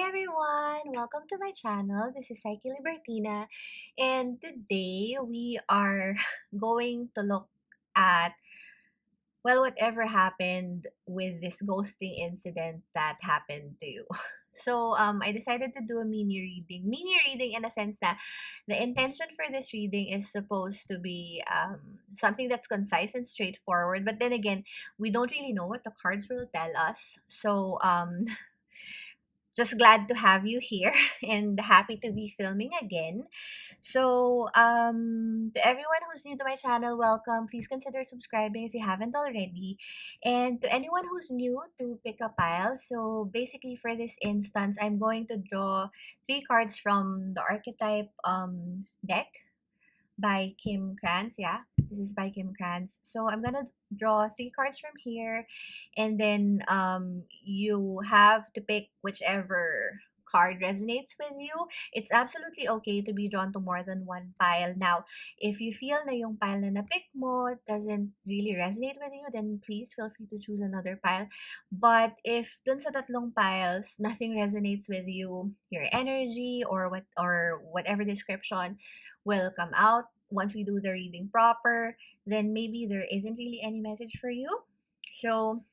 everyone! Welcome to my channel. This is Psyche Libertina, and today we are going to look at whatever happened with this ghosting incident that happened to you. So I decided to do a mini reading. Mini reading in a sense that the intention for this reading is supposed to be something that's concise and straightforward. But then again, we don't really know what the cards will tell us. So just glad to have you here and happy to be filming again. So, to everyone who's new to my channel, welcome. Please consider subscribing if you haven't already. And to anyone who's new to pick a pile, so basically for this instance, I'm going to draw three cards from the archetype deck by Kim Krantz. Yeah, this is by Kim Krantz. So I'm gonna draw three cards from here, and then you have to pick whichever card resonates with you. It's absolutely okay to be drawn to more than one pile. Now, if you feel na yung pile na napick mo doesn't really resonate with you, then please feel free to choose another pile. But if dun sa tatlong piles, nothing resonates with you, your energy or whatever description will come out once we do the reading proper, then maybe there isn't really any message for you. So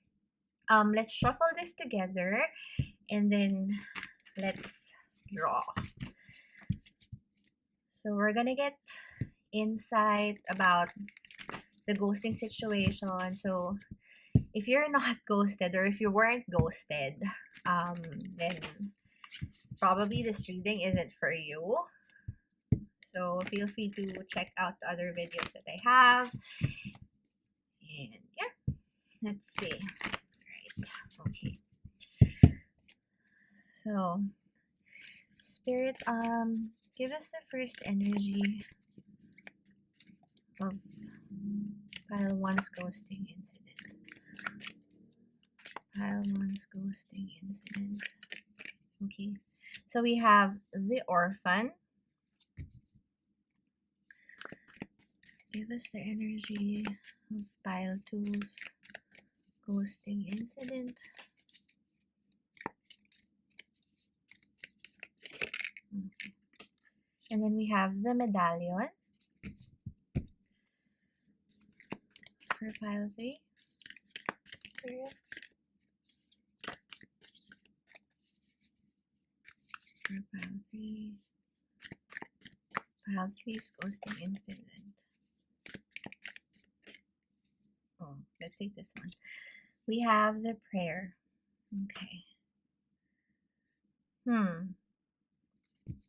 let's shuffle this together and then let's draw. So we're gonna get insight about the ghosting situation. So if you're not ghosted or if you weren't ghosted, then probably this reading isn't for you. So feel free to check out the other videos that I have. And yeah, let's see. Right. Okay. So Spirit, give us the first energy of pile one's ghosting incident. Pile one's ghosting incident. Okay. So we have the orphan. Give us the energy of pile two's ghosting incident. Okay. And then we have the medallion for pile three. Spirit. For pile three. Pile three's ghosting incident. Oh, let's take this one. We have the prayer. Okay.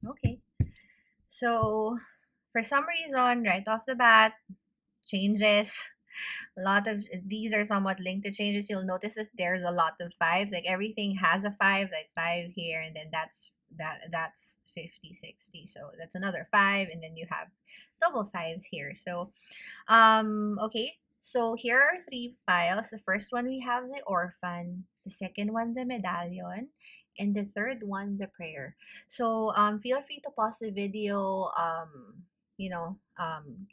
Okay. So, for some reason, right off the bat, changes. A lot of these are somewhat linked to changes. You'll notice that there's a lot of fives. Like everything has a five, like five here, and then that's 50, 60. So that's another five, and then you have double fives here. So, okay. So here are three piles. The first one we have the orphan, the second one the medallion, and the third one the prayer. So feel free to pause the video.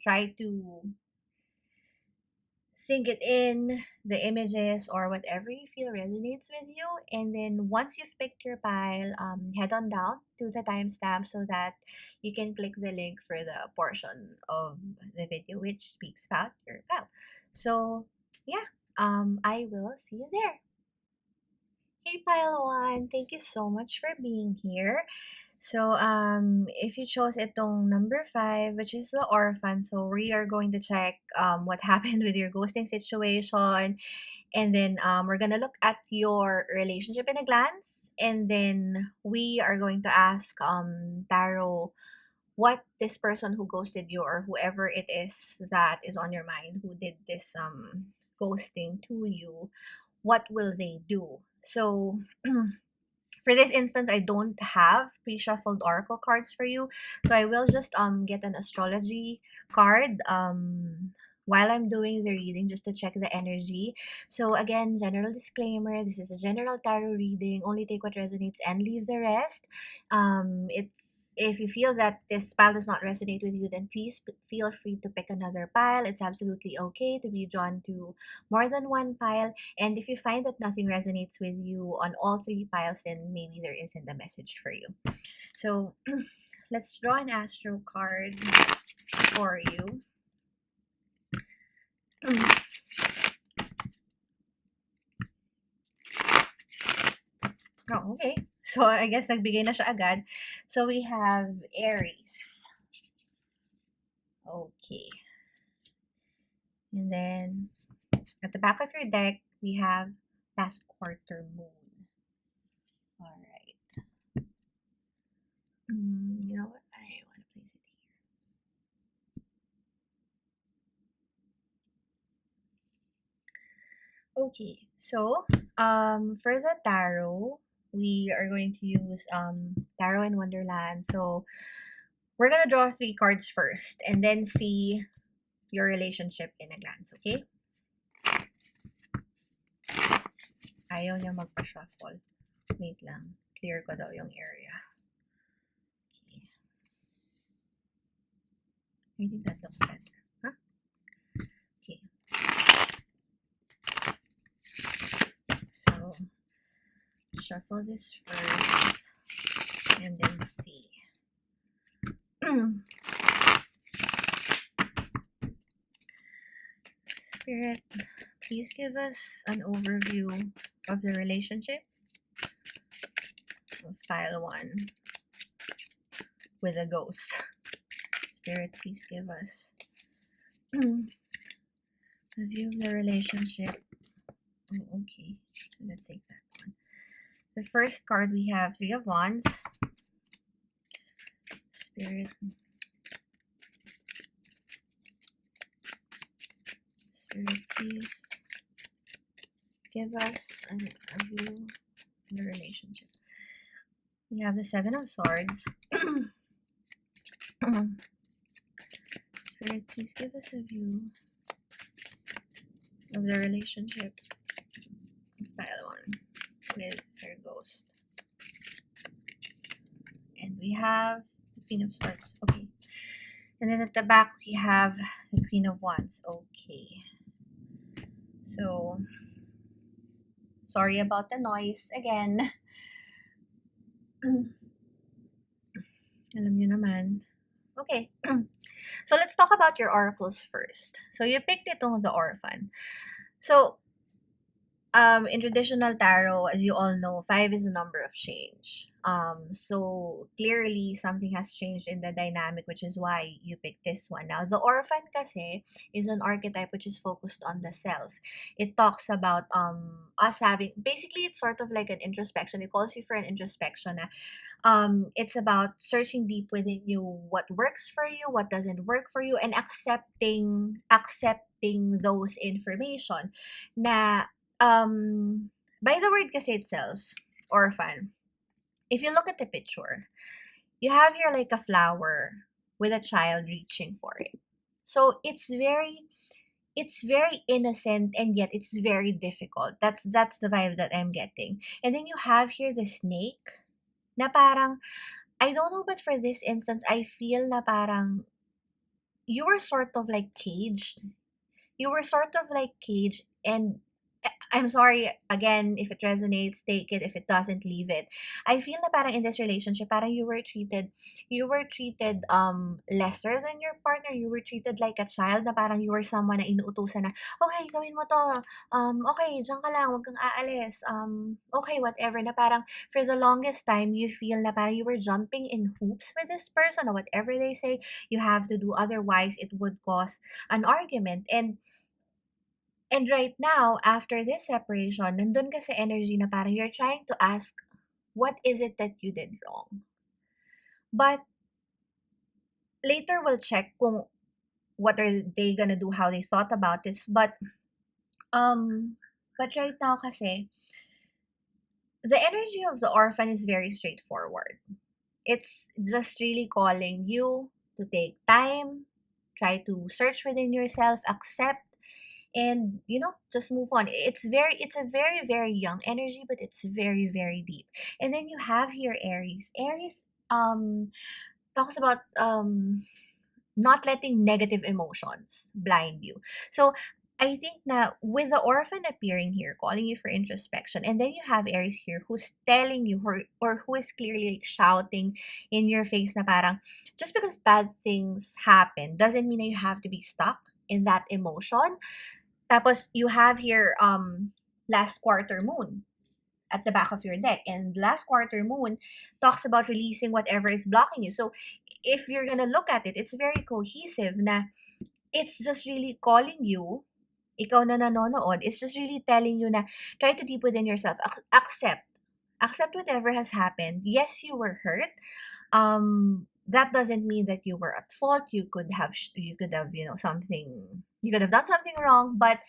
Try to sink it in, the images or whatever you feel resonates with you. And then once you've picked your pile, head on down to the timestamp so that you can click the link for the portion of the video which speaks about your pile. So yeah, I will see you there. Hey pile one, thank you so much for being here. So, if you chose itong number 5, which is the orphan, so we are going to check what happened with your ghosting situation, and then we're gonna look at your relationship in a glance, and then we are going to ask Tarot what this person who ghosted you or whoever it is that is on your mind who did this ghosting to you, what will they do? So for this instance, I don't have pre-shuffled oracle cards for you, so I will just get an astrology card while I'm doing the reading just to check the energy. So again, general disclaimer, this is a general tarot reading. Only take what resonates and leave the rest. It's if you feel that this pile does not resonate with you, then please feel free to pick another pile. It's absolutely okay to be drawn to more than one pile. And if you find that nothing resonates with you on all three piles, then maybe there isn't a message for you. So let's draw an astro card for you. Oh, okay. So, I guess nagbigay na siya agad. So, we have Aries. Okay. And then, at the back of your deck, we have past quarter moon. Alright. You know what? I want to place it here. Okay. So, for the tarot, we are going to use Tarot in Wonderland. So, we're gonna draw 3 cards first and then see your relationship in a glance, okay? Ayaw niya magpa-shuffle. Wait lang. Clear ko daw yung area. Okay. I think that looks better. Huh? Okay. So, shuffle this first and then see. Spirit, please give us an overview of the relationship of pile 1 with a ghost. Spirit, please give us a view of the relationship. Oh, okay. So let's take that one. The first card we have 3 of Wands. Spirit, please give us a view in the relationship. We have the 7 of Swords. Spirit, please give us a view of the relationship of pile 1 with her ghost. And we have the Queen of Swords. Okay. And then at the back, we have the Queen of Wands. Okay. So, sorry about the noise again. Alam niyo naman. Okay. So, let's talk about your oracles first. So, you picked itong the Orphan. So, in traditional tarot, as you all know, 5 is a number of change. So clearly something has changed in the dynamic, which is why you picked this one. Now, the Orphan kasi is an archetype which is focused on the self. It talks about us having, basically it's sort of like an introspection. It calls you for an introspection. It's about searching deep within you what works for you, what doesn't work for you, and accepting those information na by the word kasi itself, Orphan, if you look at the picture, you have here like a flower with a child reaching for it. So it's very innocent and yet it's very difficult. That's the vibe that I'm getting. And then you have here the snake na parang, I don't know, but for this instance, I feel na parang you were sort of like caged. You were sort of like caged, and I'm sorry again if it resonates, take it. If it doesn't, leave it. I feel na parang in this relationship, parang you were treated lesser than your partner. You were treated like a child, na parang you were someone na inuutusan na, okay, gawin mo to. Okay, diyan ka lang, wag kang aalis. Okay, whatever. Na parang for the longest time, you feel na parang you were jumping in hoops with this person, or whatever they say, you have to do. Otherwise, it would cause an argument. And right now, after this separation, nandun ka sa energy na parang you're trying to ask, what is it that you did wrong? But later we'll check kung what are they gonna do, how they thought about this. But right now kasi, the energy of the Orphan is very straightforward. It's just really calling you to take time, try to search within yourself, accept, and just move on. It's a very, very young energy, but it's very, very deep. And then you have here Aries talks about not letting negative emotions blind you. So I think now with the orphan appearing here, calling you for introspection, and then you have Aries here who's telling you, or who is clearly like shouting in your face na parang, just because bad things happen doesn't mean that you have to be stuck in that emotion. Tapos you have here last quarter moon at the back of your deck, and last quarter moon talks about releasing whatever is blocking you. So if you're gonna look at it, it's very cohesive na it's just really calling you, ikaw na nanonood, it's just really telling you na try to deep within yourself, accept whatever has happened. Yes, you were hurt. That doesn't mean that you were at fault. You could have something, you could have done something wrong, but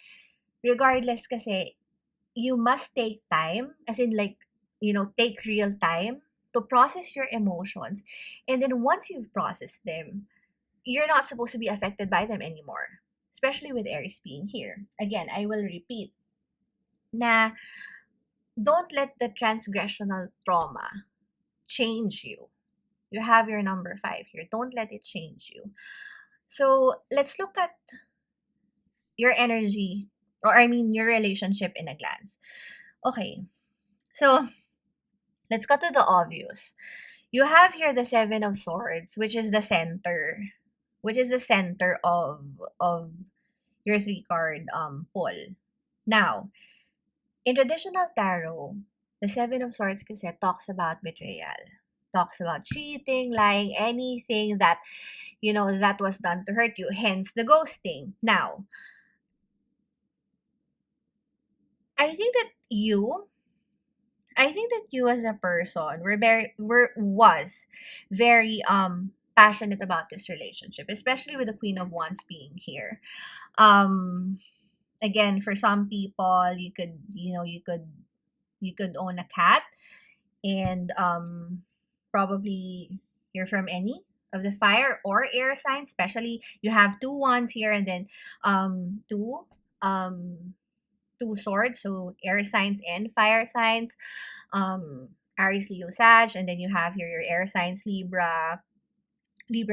regardless kasi, you must take time, as in like, take real time to process your emotions. And then once you've processed them, you're not supposed to be affected by them anymore. Especially with Aries being here. Again, I will repeat na don't let the transgressional trauma change you. You have your number 5 here. Don't let it change you. So let's look at your energy, or I mean your relationship in a glance. Okay, so let's cut to the obvious. You have here the Seven of Swords, which is the center, of your 3 card pull. Now, in traditional tarot, the Seven of Swords kasi talks about betrayal. Talks about cheating, lying, anything that, that was done to hurt you, hence the ghosting. Now, I think that you as a person was very passionate about this relationship, especially with the Queen of Wands being here. Um Again, for some people, you could own a cat, and probably you're from any of the fire or air signs. Especially you have 2 wands here, and then two um 2 swords, so air signs and fire signs, Aries, Leo, Sag, and then you have here your air signs, Libra,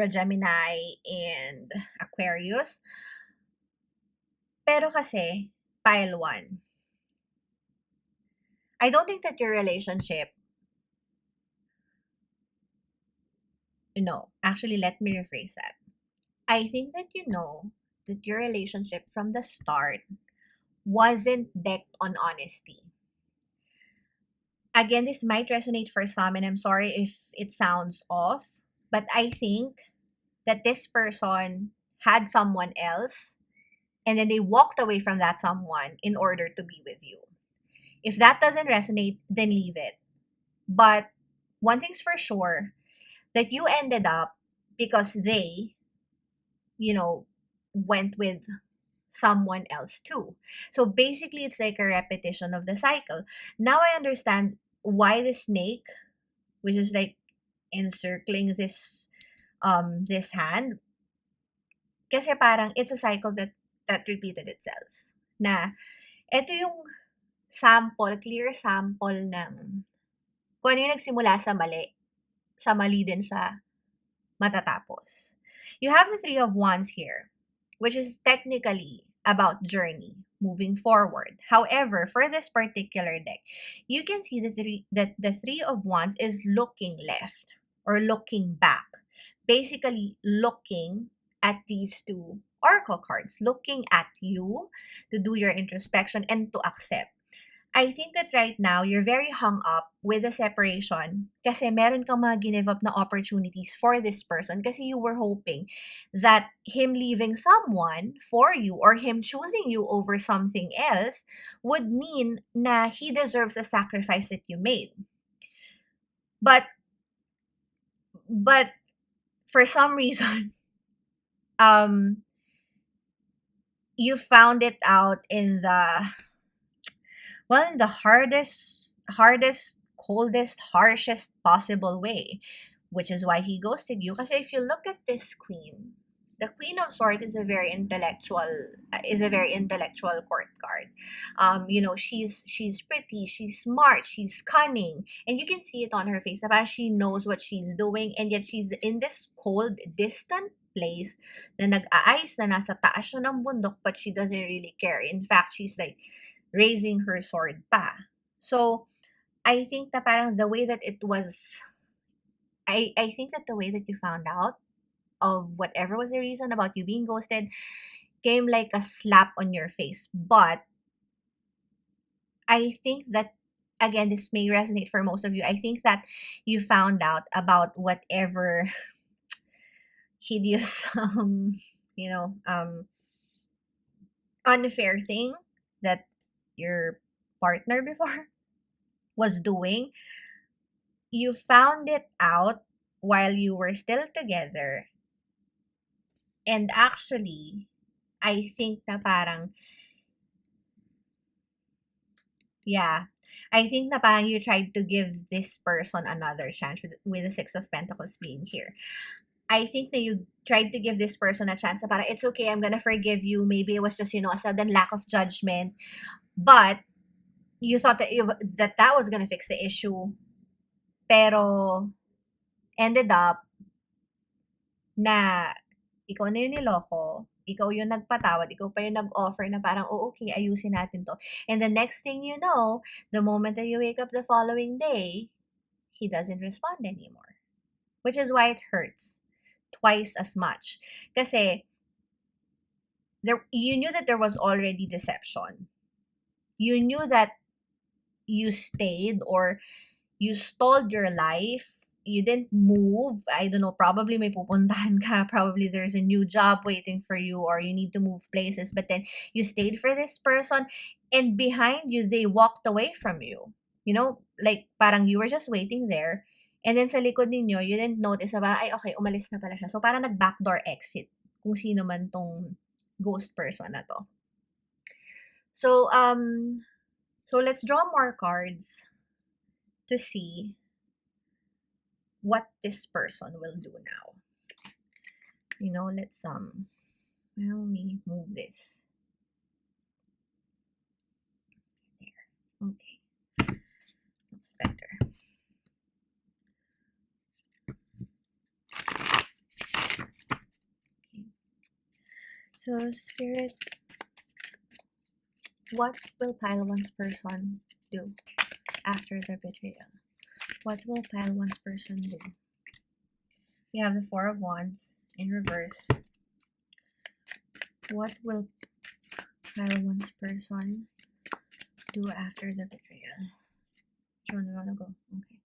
Gemini, and Aquarius. Pero kasi, pile 1. I don't think that your relationship, actually, let me rephrase that. I think that that your relationship from the start wasn't decked on honesty. Again, this might resonate for some, and I'm sorry if it sounds off, but I think that this person had someone else, and then they walked away from that someone in order to be with you. If that doesn't resonate, then leave it. But one thing's for sure, that you ended up because they, went with someone else too. So basically, it's like a repetition of the cycle. Now I understand why the snake, which is like encircling this hand, kasi parang it's a cycle that repeated itself. Na ito yung clear sample ng kung ano yung nagsimula sa mali din siya matatapos. You have the Three of Wands here, which is technically about journey, moving forward. However, for this particular deck, you can see that the Three of Wands is looking left or looking back. Basically, looking at these 2 oracle cards, looking at you to do your introspection and to accept. I think that right now, you're very hung up with the separation kasi meron kang mga give up na opportunities for this person kasi you were hoping that him leaving someone for you or him choosing you over something else would mean na he deserves a sacrifice that you made. But for some reason, you found it out in the hardest, coldest, harshest possible way, which is why he ghosted you. Because if you look at this queen, the Queen of Swords is a very intellectual, court card. She's pretty, she's smart, she's cunning, and you can see it on her face. Diba? She knows what she's doing, and yet she's in this cold, distant place na nag-aayos na nasa taas siya ng bundok, but she doesn't really care. In fact, she's like raising her sword pa. So, I think that parang the way that it was, I think that the way that you found out of whatever was the reason about you being ghosted came like a slap on your face. But I think that, again, this may resonate for most of you. I think that you found out about whatever hideous, unfair thing that your partner before was doing. You found it out while you were still together. And actually, I think na parang, yeah, I think na parang you tried to give this person another chance with the Six of Pentacles being here. I think that you tried to give this person a chance na parang, it's okay, I'm gonna forgive you. Maybe it was just, a sudden lack of judgment. But you thought that that was gonna fix the issue. Pero, ended up na ikaw na yung niloko, ikaw yung nagpatawad, ikaw pa yung nag-offer na parang, oh, okay, ayusin natin to. And the next thing you know, the moment that you wake up the following day, he doesn't respond anymore. Which is why it hurts twice as much. Kasi, you knew that there was already deception. You knew that you stayed or you stalled your life. You didn't move. I don't know, probably may pupuntahan ka. Probably there's a new job waiting for you or you need to move places. But then you stayed for this person and behind you, they walked away from you. Like parang you were just waiting there. And then sa likod ninyo, you didn't notice na parang, ay okay, umalis na pala siya. So parang nag-backdoor exit kung sino man tong ghost person na to. So let's draw more cards to see what this person will do now. Let's me move this. There. Okay. Looks better. Okay. So Spirit, what will pile one's person do after the betrayal? What will pile one's person do? You have the Four of Wands in reverse. What will pile one's person do after the betrayal? Which one do you want to go? Okay.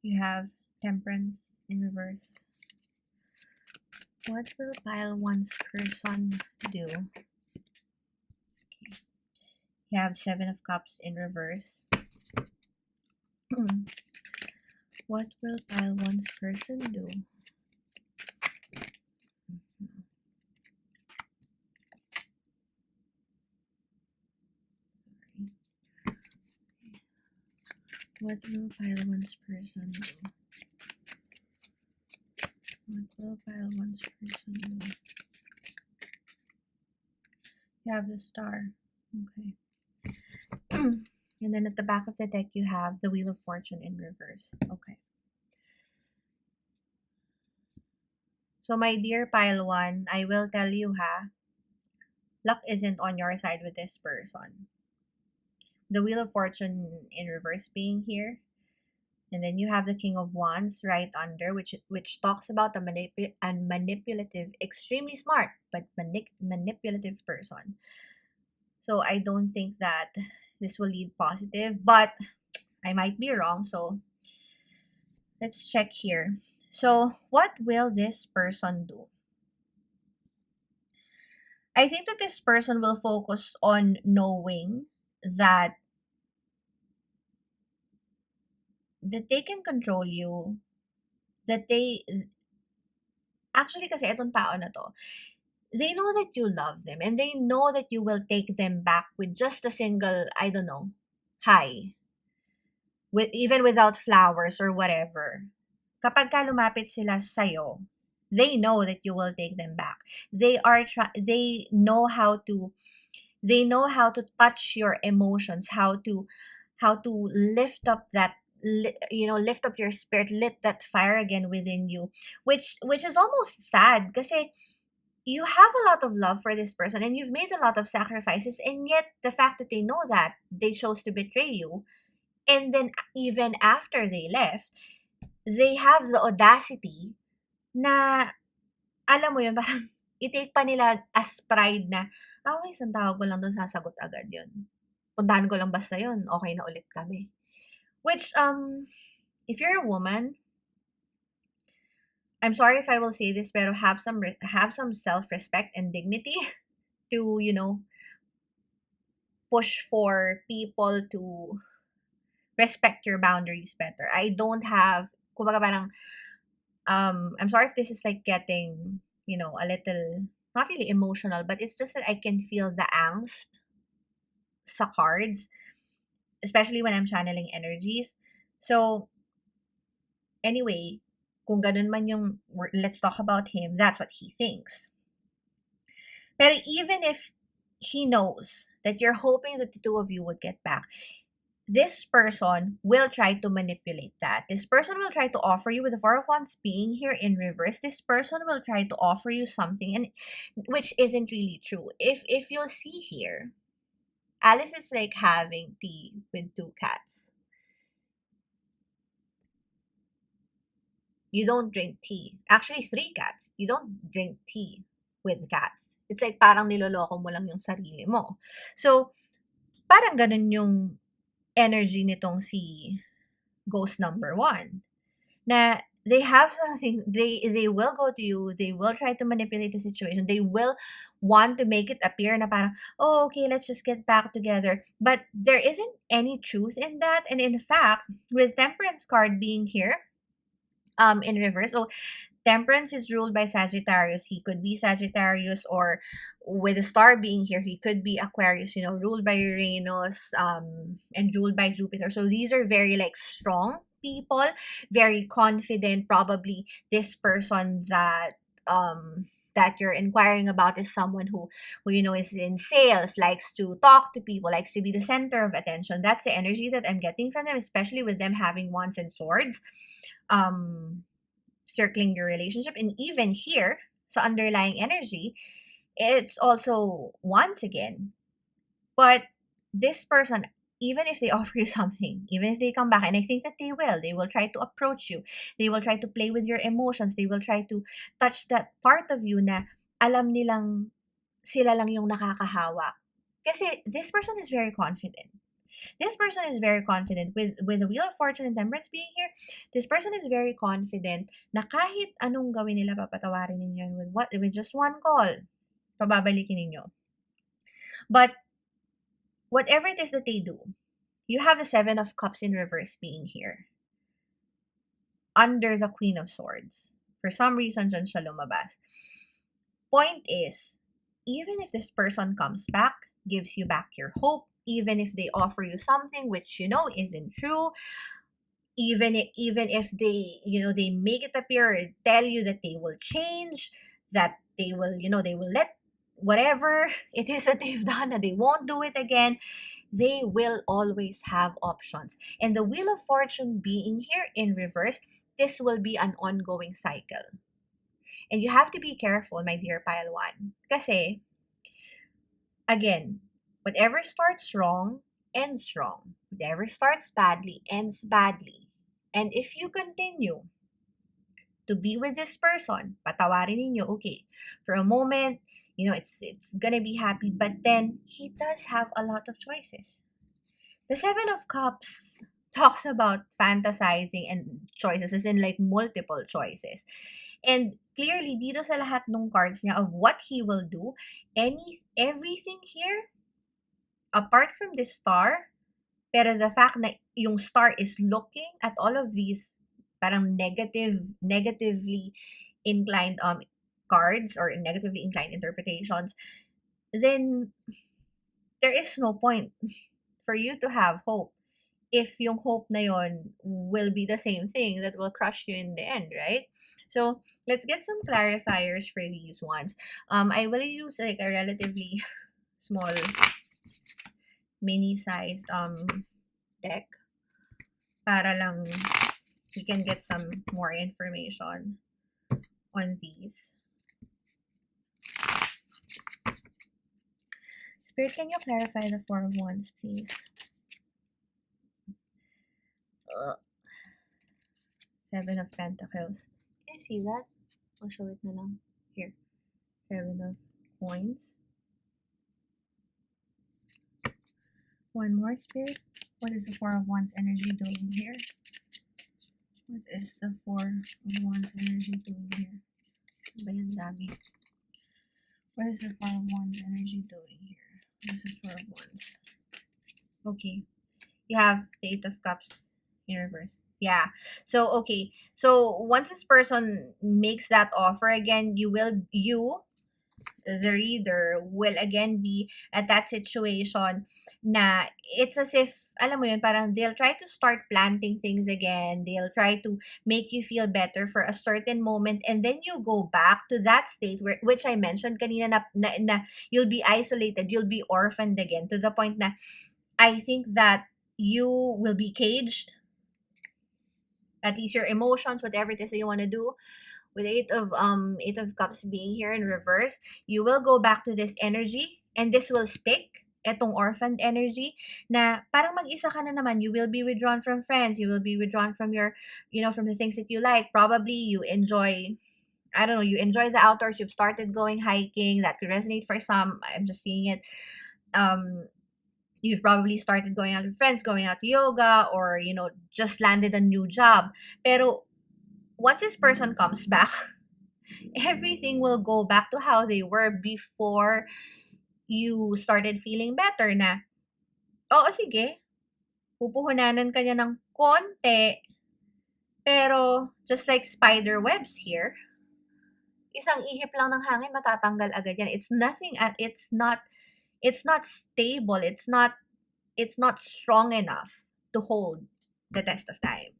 You have Temperance in reverse. What will pile one's person do? Okay. You have Seven of Cups in reverse. What will pile one's person do? What will pile one's person do? What will pile one's person do? You have the Star. Okay. And then at the back of the deck, you have the Wheel of Fortune in reverse. Okay. So my dear pile one, I will tell you luck isn't on your side with this person. The Wheel of Fortune in reverse being here. And then you have the King of Wands right under, which talks about a manipulative, extremely smart, but manipulative person. So I don't think that this will lead positive, but I might be wrong. So let's check here. So what will this person do? I think that this person will focus on knowing that they can control you, that they actually kasi itong tao na to, they know that you love them and they know that you will take them back with just a single, I don't know, hi. Even without flowers or whatever. Kapag ka lumapit sila sa'yo, They know that you will take them back. They know how to, they know how to touch your emotions, how to lift up that, lift up your spirit, lit that fire again within you, which is almost sad because you have a lot of love for this person and you've made a lot of sacrifices, and yet the fact that they know that, they chose to betray you, and then even after they left, they have the audacity na, alam mo yun, parang i-take pa nila as pride na, okay, isang tawag ko lang dun, sasagot agad yun. Puntahan ko lang basta yun, okay na ulit kami. Which, if you're a woman, I'm sorry if I will say this, pero have some self-respect and dignity to, push for people to respect your boundaries better. I don't have, kumbaga parang, I'm sorry if this is like getting, a little, not really emotional, but it's just that I can feel the angst sa cards, especially when I'm channeling energies. So, anyway, kung ganun man yung, let's talk about him, that's what he thinks. But even if he knows that you're hoping that the two of you would get back, this person will try to manipulate that. This person will try to offer you, with the Four of Wands being here in reverse, this person will try to offer you something, and which isn't really true. If you'll see here, Alice is like having tea with two cats. You don't drink tea. Actually, three cats. You don't drink tea with cats. It's like parang niloloko mo lang yung sarili mo. So, parang ganun yung energy nitong si ghost number one. Na they have something, they will go to you, they will try to manipulate the situation, they will want to make it appear na parang, oh, okay, let's just get back together. But there isn't any truth in that. And in fact, with Temperance card being here, in reverse, so Temperance is ruled by Sagittarius. He could be Sagittarius, or with the star being here, he could be Aquarius, ruled by Uranus, and ruled by Jupiter. So these are very like strong people, very confident. Probably this person that you're inquiring about is someone who is in sales, likes to talk to people, likes to be the center of attention. That's the energy that I'm getting from them, especially with them having wands and swords. Circling your relationship, and even here, so underlying energy, it's also once again. But this person, even if they offer you something, even if they come back, and I think that they will try to approach you, they will try to play with your emotions, they will try to touch that part of you na alam nilang sila lang yung nakakahawak. Kasi this person is very confident. This person is very confident with the Wheel of Fortune and Temperance being here. This person is very confident na kahit anong gawin nila, papatawarin ninyo yun with just one call. Pababalikin ninyo. But whatever it is that they do, you have the Seven of Cups in reverse being here under the Queen of Swords. For some reason, dyan siya lumabas. Point is, even if this person comes back, gives you back your hope, even if they offer you something which isn't true, even if they make it appear or tell you that they will change, that they will let whatever it is that they've done, that they won't do it again, they will always have options. And the Wheel of Fortune being here in reverse, this will be an ongoing cycle. And you have to be careful, my dear Pile 1. Kasi, again, whatever starts wrong, ends wrong. Whatever starts badly, ends badly. And if you continue to be with this person, patawarin ninyo, okay, for a moment, it's gonna be happy, but then he does have a lot of choices. The Seven of Cups talks about fantasizing and choices, as in like multiple choices. And clearly, dito sa lahat ng cards niya of what he will do, everything here, apart from this star, pero the fact na yung star is looking at all of these parang negatively inclined cards or negatively inclined interpretations, then there is no point for you to have hope if yung hope na yon will be the same thing that will crush you in the end, right? So let's get some clarifiers for these ones. I will use like a relatively small mini sized deck para lang we can get some more information on these. Spirit, can you clarify the Four of Wands, please? Seven of Pentacles. Can you see that? I'll show it na lang. Here. Seven of Coins. One more, Spirit. What is the Four of Wands energy doing here? What is the Four of Wands energy doing here? Ba yan dami? What is the Four of Wands energy doing here? What is the Four of Wands? Okay. You have the Eight of Cups in reverse. Yeah. So, okay. So, once this person makes that offer again, the reader, will again be at that situation na it's as if, alam mo yun, parang they'll try to start planting things again. They'll try to make you feel better for a certain moment, and then you go back to that state which I mentioned kanina na you'll be isolated, you'll be orphaned again, to the point na I think that you will be caged, at least your emotions, whatever it is that you want to do. With Eight of Cups being here in reverse, you will go back to this energy, and this will stick. Etong orphaned energy na parang mag-isa ka na naman. You will be withdrawn from friends. You will be withdrawn from your, from the things that you like. Probably you enjoy, I don't know, you enjoy the outdoors. You've started going hiking. That could resonate for some. I'm just seeing it. You've probably started going out with friends, going out to yoga, or, just landed a new job. Pero once this person comes back, everything will go back to how they were before you started feeling better na, oo, sige, pupuhunanan ka niya ng konti, pero just like spider webs here, isang ihip lang ng hangin, matatanggal agad yan. It's nothing, it's not stable, it's not strong enough to hold the test of time.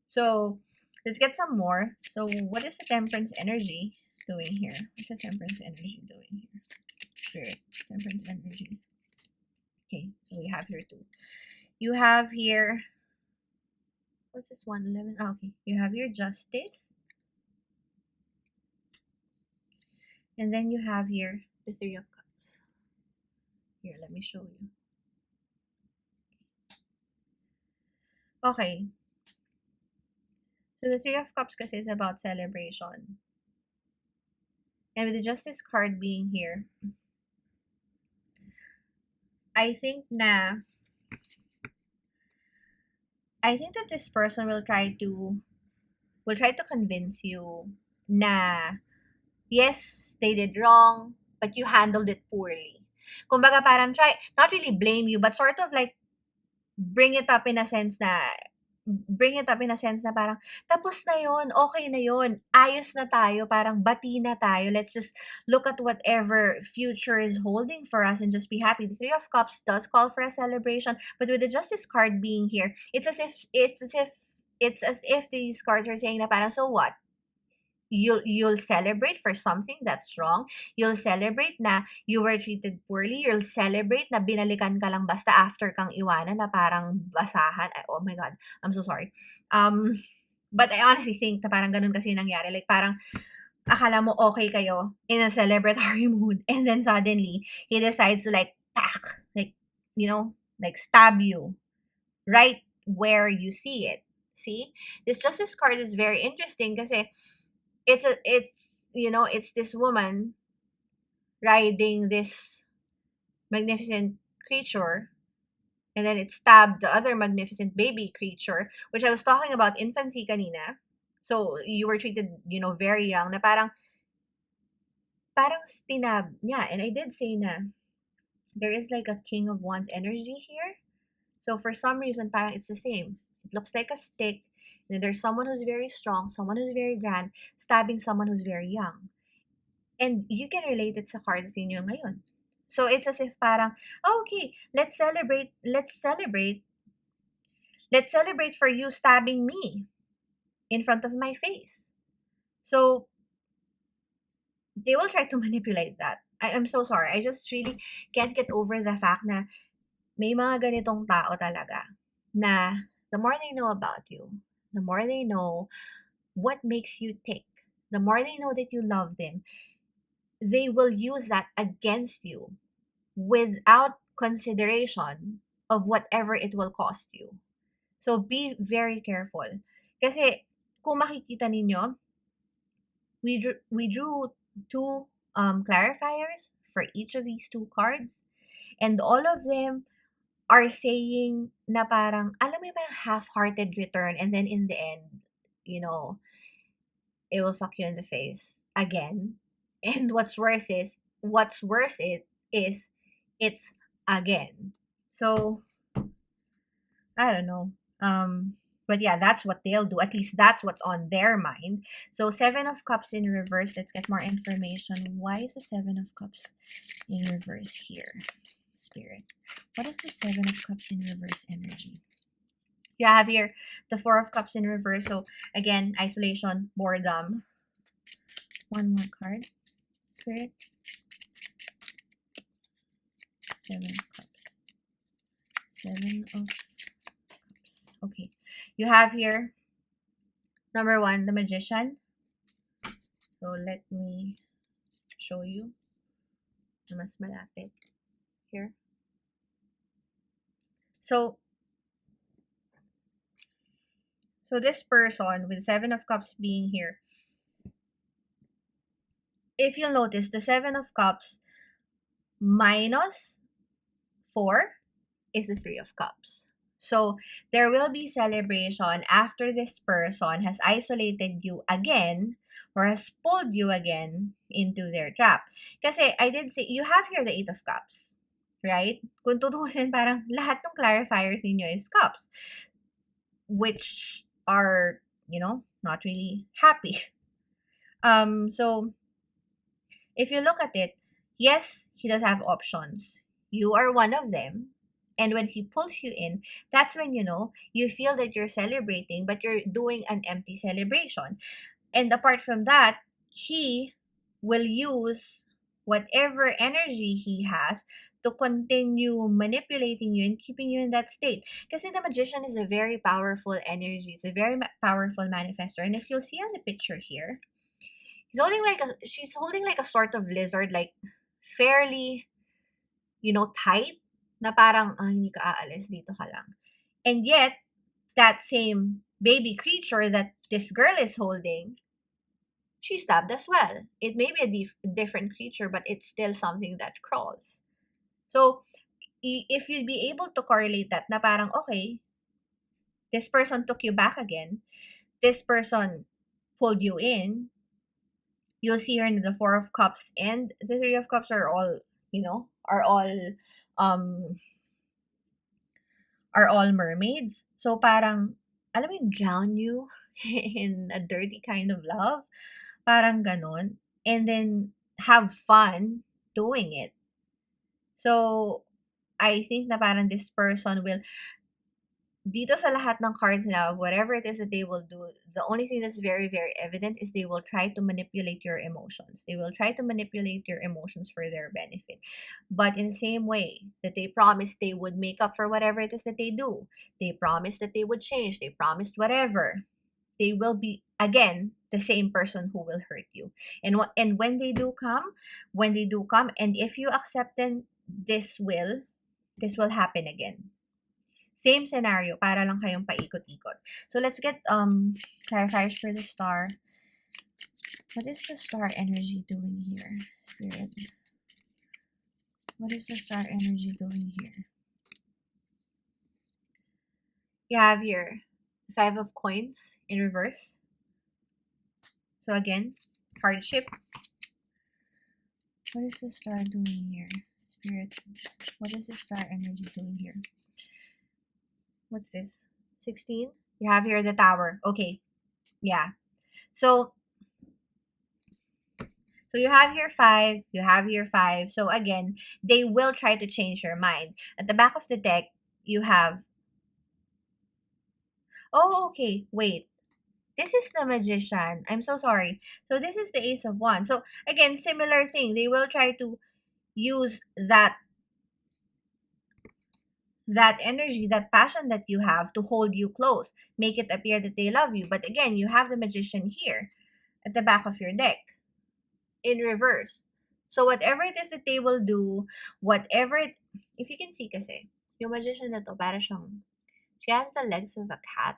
So, let's get some more. So, what is the Temperance energy doing here? What's the Temperance energy doing here? Spirit, Temperance energy. Okay, so we have here two. You have here, what's this one? 11. Oh, okay, you have your Justice. And then you have here the Three of Cups. Here, let me show you. Okay. So the Three of Cups kasi is about celebration. And with the Justice card being here, I think that this person will try to convince you na yes, they did wrong, but you handled it poorly. Kumbaga parang not really blame you, but sort of like bring it up in a sense na parang tapos na yon, okay na yon, ayos na tayo, parang bati na tayo, let's just look at whatever future is holding for us and just be happy. The Three of Cups does call for a celebration, but with the Justice card being here, it's as if these cards are saying na parang, so what? You'll celebrate for something that's wrong. You'll celebrate na you were treated poorly. You'll celebrate na binalikan ka lang basta after kang iwanan na parang basahan. Oh my God, I'm so sorry. But I honestly think na parang ganun kasi nangyari. Like parang akala mo okay kayo in a celebratory mood, and then suddenly he decides to like like stab you right where you see it. See, this Justice card is very interesting kasi it's this woman riding this magnificent creature, and then it stabbed the other magnificent baby creature, which I was talking about infancy kanina. So you were treated, very young, na parang stinab. Yeah, and I did say na there is like a King of Wands energy here. So for some reason, parang it's the same. It looks like a stick. And then there's someone who's very strong, someone who's very grand, stabbing someone who's very young. And you can relate it sa cards ninyo ngayon. So it's as if parang, okay, let's celebrate for you stabbing me in front of my face. So they will try to manipulate that. I'm so sorry. I just really can't get over the fact na may mga ganitong tao talaga na the more they know about you, the more they know what makes you tick, the more they know that you love them, they will use that against you without consideration of whatever it will cost you. So be very careful. Kasi kung makikita ninyo, we drew two clarifiers for each of these two cards, and all of them are saying na parang, alam mo yung parang half-hearted return, and then in the end, you know, it will fuck you in the face again. And what's worse is it's again. So I don't know. But yeah, that's what they'll do. At least that's what's on their mind. So Seven of Cups in reverse. Let's get more information. Why is the Seven of Cups in reverse here? Spirit. What is the Seven of Cups in reverse energy? You have here the Four of Cups in reverse. So again, isolation, boredom. One more card. Spirit. Seven of Cups. Seven of Cups. Okay. You have here, number one, the Magician. So let me show you. Mas malapit. Here. So this person with Seven of Cups being here, if you'll notice, the Seven of Cups minus 4 is the Three of Cups. So there will be celebration after this person has isolated you again or has pulled you again into their trap. Kasi I did say, you have here the Eight of Cups, right? Kung tutusin, parang lahat ng clarifiers ninyo is cups, which are, not really happy. So if you look at it, yes, he does have options. You are one of them. And when he pulls you in, that's when, you feel that you're celebrating, but you're doing an empty celebration. And apart from that, he will use whatever energy he has to continue manipulating you and keeping you in that state. Because the Magician is a very powerful energy. It's a very powerful manifestor. And if you'll see on the picture here, she's holding like a sort of lizard, like fairly, tight, na parang, hindi ka aalis, dito ka lang. And yet, that same baby creature that this girl is holding, she stabbed as well. It may be a different creature, but it's still something that crawls. So, if you'd be able to correlate that, na parang, okay, this person took you back again, this person pulled you in, you'll see here in the Four of Cups and the Three of Cups are all, um, are all mermaids. So parang, alam mo yung drown you in a dirty kind of love. Parang ganon. And then have fun doing it. So I think na parang this person will, dito sa lahat ng cards nila, whatever it is that they will do, the only thing that's very, very evident is they will try to manipulate your emotions. They will try to manipulate your emotions for their benefit. But in the same way that they promised they would make up for whatever it is that they do, they promised that they would change, they promised whatever, they will be, again, the same person who will hurt you. And when they do come, and if you accept them, this will happen again. Same scenario, para lang kayong paikot-ikot. So let's get clarifiers for the star. What is the star energy doing here, Spirit? What is the star energy doing here? You have here Five of Coins in reverse. So again, hardship. What is the star doing here, Spirit? What is the star energy doing here? What's this? 16? You have here the Tower. Okay. Yeah. So you have here 5. You have here 5. So again, they will try to change your mind. At the back of the deck, you have... Oh, okay. Wait. This is the magician. I'm so sorry. So this is the ace of wands. So again, similar thing. They will try to use that energy, that passion that you have to hold you close, make it appear that they love you. But again, you have the magician here at the back of your deck in reverse. So whatever it is that they will do, whatever it, if you can see kasi, yung magician na to, para siyang, she has the legs of a cat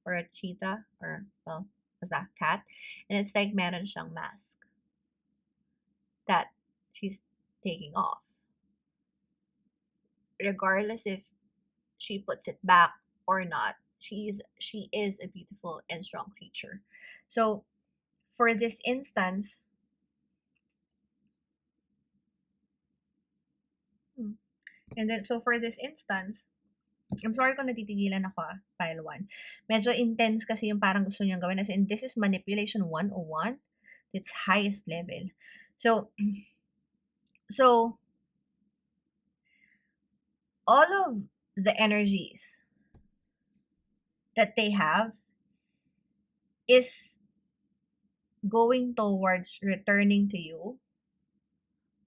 or a cheetah or, well, was that cat? And it's like meron siyang mask that she's taking off. Regardless if she puts it back or not, she is a beautiful and strong creature. So for this instance, and then so for this instance, I'm sorry kung natitigilan ako pile 1. Medyo intense kasi yung parang gusto niyang gawin. As in, this is manipulation 101. It's highest level. So, so all of the energies that they have is going towards returning to you,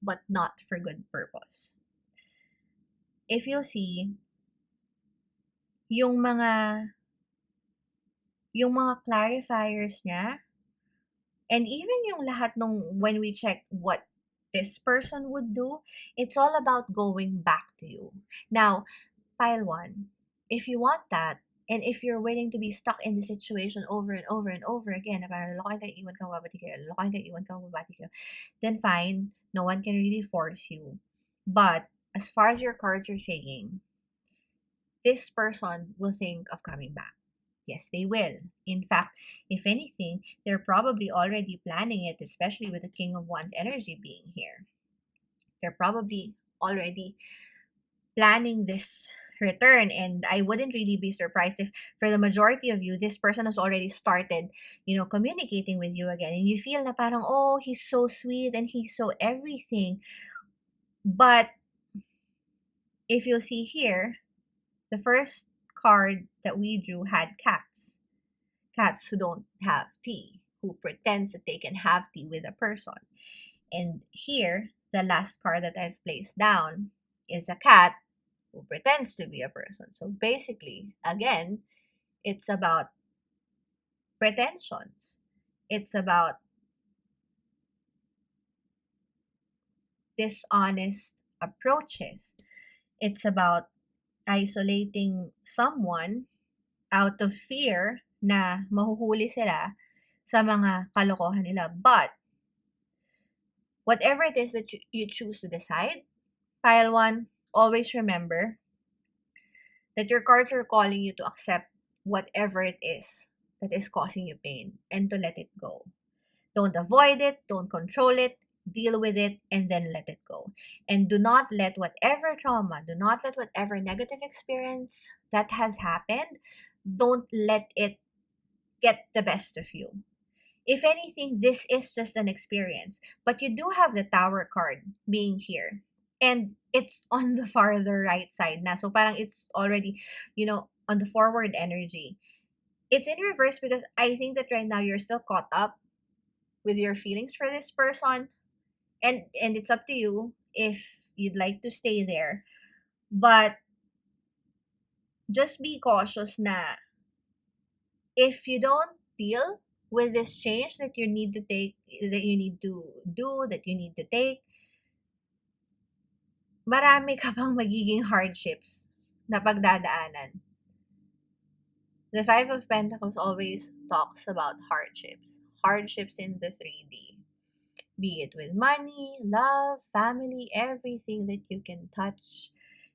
but not for good purpose. If you see, yung mga clarifiers niya, and even yung lahat nung when we check what this person would do, it's all about going back to you. Now, pile 1, if you want that, and if you're willing to be stuck in the situation over and over and over again, na parang lokohin ka, iwan ka, babati kayo, lokohin ka, iwan ka, babati kayo, then fine, no one can really force you. But as far as your cards are saying, this person will think of coming back. Yes, they will. In fact, if anything, they're probably already planning it, especially with the King of Wands energy being here. They're probably already planning this return, and I wouldn't really be surprised if for the majority of you, this person has already started, communicating with you again, and you feel na parang, oh, he's so sweet and he's so everything. But if you'll see here, the first card that we drew had cats. Cats who don't have tea, who pretends that they can have tea with a person. And here, the last card that I've placed down is a cat who pretends to be a person. So basically, again, it's about pretensions. It's about dishonest approaches. It's about isolating someone out of fear na mahuhuli sila sa mga kalokohan nila. But whatever it is that you choose to decide, pile 1, always remember that your cards are calling you to accept whatever it is that is causing you pain and to let it go. Don't avoid it, don't control it, deal with it, and then let it go. And do not let whatever trauma, do not let whatever negative experience that has happened, don't let it get the best of you. If anything, this is just an experience. But you do have the Tower card being here. And it's on the farther right side na. So parang it's already, on the forward energy. It's in reverse because I think that right now you're still caught up with your feelings for this person. And it's up to you if you'd like to stay there. But just be cautious na if you don't deal with this change that you need to take, that you need to do, that you need to take, marami ka pang magiging hardships na pagdadaanan. The Five of Pentacles always talks about hardships. Hardships in the 3D. Be it with money, love, family, everything that you can touch,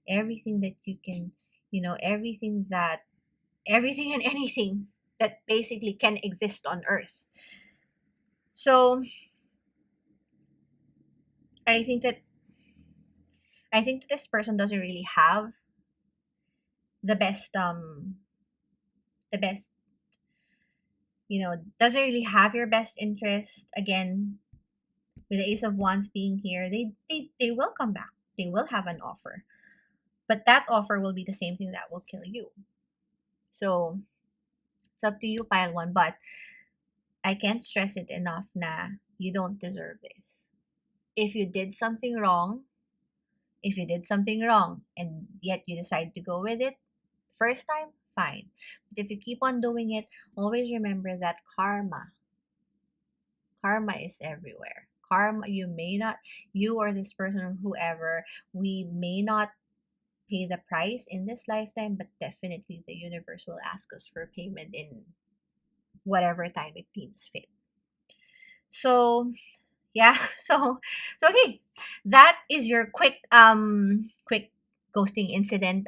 everything that you can, everything and anything that basically can exist on earth. So I think that this person doesn't really have the best doesn't really have your best interest. Again, with the Ace of Wands being here, they will come back. They will have an offer. But that offer will be the same thing that will kill you. So It's up to you, pile one, but I can't stress it enough na you don't deserve this. If you did something wrong, if you did something wrong and yet you decide to go with it, first time, fine. But if you keep on doing it, always remember that karma is everywhere. Karma, you may not, you or this person or whoever, we may not pay the price in this lifetime, but definitely the universe will ask us for payment in whatever time it deems fit. So yeah, so okay, that is your quick ghosting incident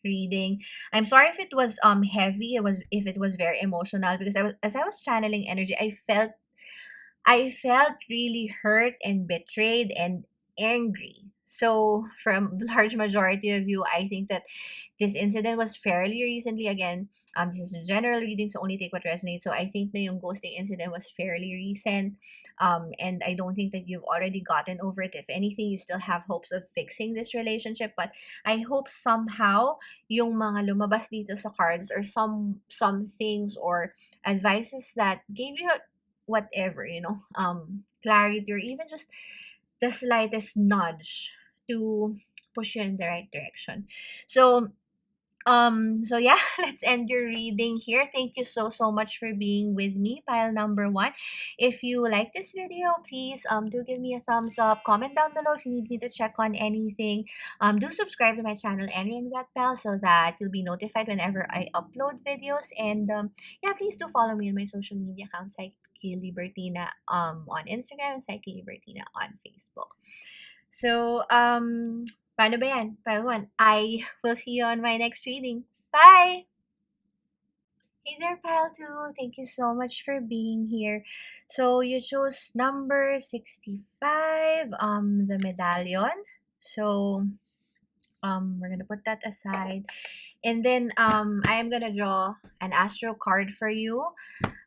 reading. I'm sorry if it was heavy, it was if it was very emotional, because as I was channeling energy, I felt really hurt and betrayed and angry. So, from the large majority of you, I think that this incident was fairly recently. Again, this is a general reading, so only take what resonates. So, I think na yung ghosting incident was fairly recent. And I don't think that you've already gotten over it. If anything, you still have hopes of fixing this relationship. But I hope somehow yung mga lumabas dito sa cards, or some things or advices that gave you whatever, clarity, or even just the slightest nudge to push you in the right direction. So yeah, let's end your reading here. Thank you so much for being with me, pile number one. If you like this video, please do give me a thumbs up. Comment down below if you need me to check on anything. Do subscribe to my channel and ring that bell so that you'll be notified whenever I upload videos. And yeah, please do follow me on my social media accounts, like Libertina on Instagram and Psyche Libertina on Facebook. So paano ba yan? Pile one. I will see you on my next reading. Bye! Hey there, Pile 2. Thank you so much for being here. So, you chose number 65, the medallion. So, we're gonna put that aside. And then, I am gonna draw an astro card for you.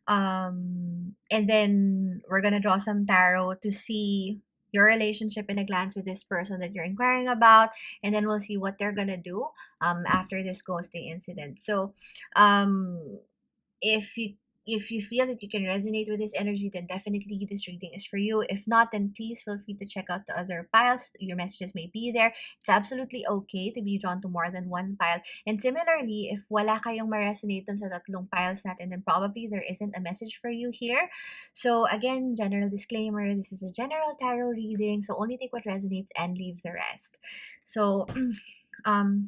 And then we're gonna draw some tarot to see your relationship in a glance with this person that you're inquiring about, and then we'll see what they're gonna do after this ghosting incident. So if you feel that you can resonate with this energy, then definitely this reading is for you. If not, then please feel free to check out the other piles. Your messages may be there. It's absolutely okay to be drawn to more than one pile. And similarly, if wala kayong ma-resonate dun sa tatlong piles natin, then probably there isn't a message for you here. So again, general disclaimer, this is a general tarot reading, so only take what resonates and leave the rest. So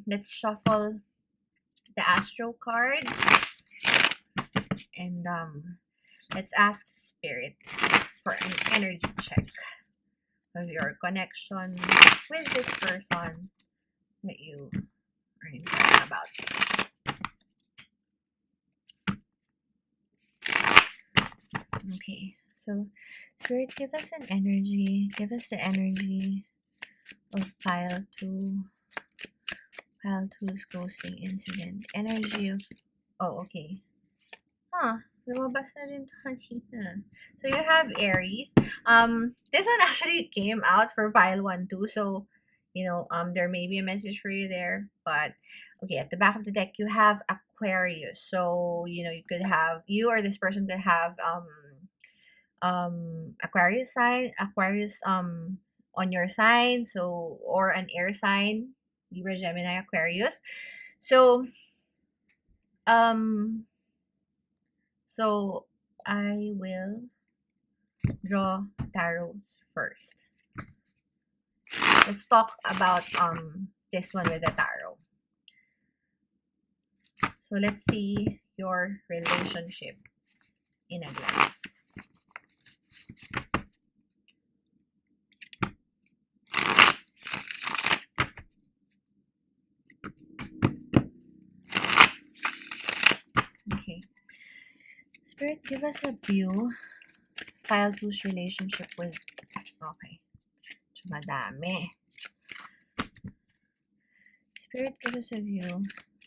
let's shuffle the astro card. And let's ask spirit for an energy check of your connection with this person that you are inquiring about. Okay, so spirit, give us an energy. Give us the energy of pile 2. Pile 2's ghosting incident. Energy of... Oh, okay. Lumabas na din kanina. So you have Aries. This one actually came out for pile 1 too. So, there may be a message for you there. But, okay, at the back of the deck, you have Aquarius. So, you could have, you or this person could have Aquarius on your sign. So, or an air sign, Libra, Gemini, Aquarius. So I will draw tarots first. Let's talk about this one with the tarot. So let's see your relationship in a glance. Okay. Spirit, give us a view. Pile 2's relationship with... Okay. Madami. Spirit, give us a view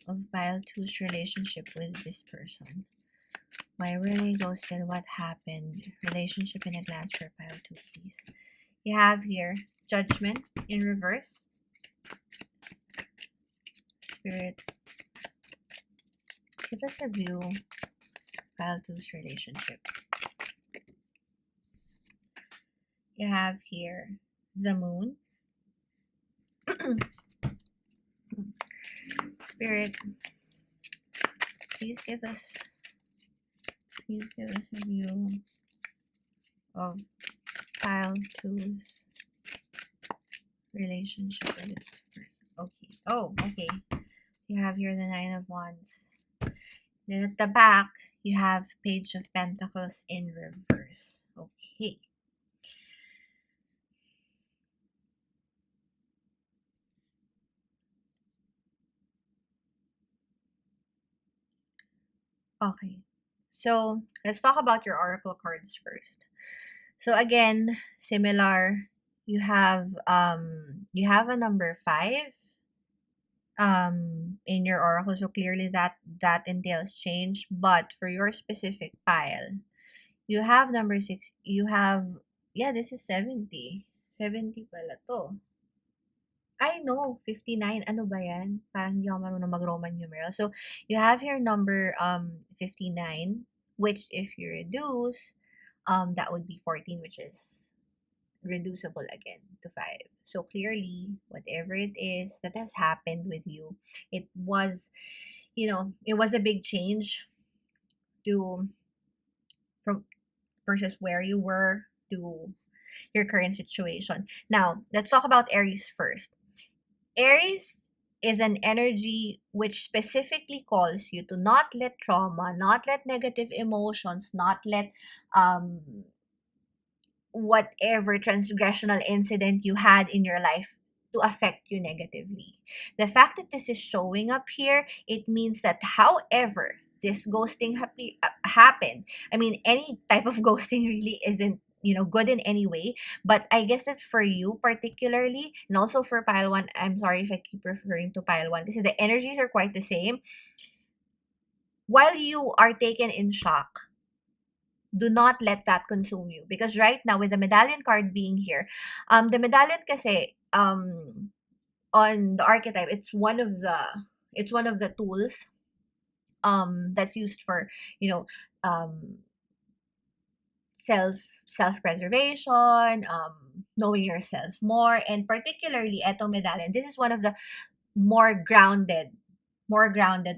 of pile 2's relationship with this person. Why were they ghosted? What happened? Relationship in a glance for pile 2, please. You have here Judgment in reverse. Spirit, give us a view Pile two's relationship. You have here the moon. Spirit, please give us a view of pile two's relationship with this person. Okay. Oh, okay. You have here the Nine of Wands. Then at the back, you have Page of Pentacles in reverse. Okay. Okay. So let's talk about your oracle cards first. So again, similar. You have a number 5 in your oracle, so clearly that entails change. But for your specific pile, you have number 6. You have, yeah, this is 70. 70 pala to. I know, 59. Ano ba yan? Parang hindi ako marunong mag-Roman numeral. So, you have here number 59, which if you reduce, that would be 14, which is reducible again to 5. So, clearly, whatever it is that has happened with you, it was, it was a big change to from versus where you were to your current situation. Now, let's talk about Aries first. Aries is an energy which specifically calls you to not let trauma, not let negative emotions, not let um, whatever transgressional incident you had in your life to affect you negatively. The fact that this is showing up here, it means that however this ghosting happened, I mean, any type of ghosting really isn't good in any way, but I guess that for you particularly, and also for pile one, I'm sorry if I keep referring to pile one because the energies are quite the same. While you are taken in shock, do not let that consume you, because right now with the medallion card being here, the medallion kasi, on the archetype, it's one of the tools that's used for you know um self preservation, knowing yourself more, and particularly etong medallion, this is one of the more grounded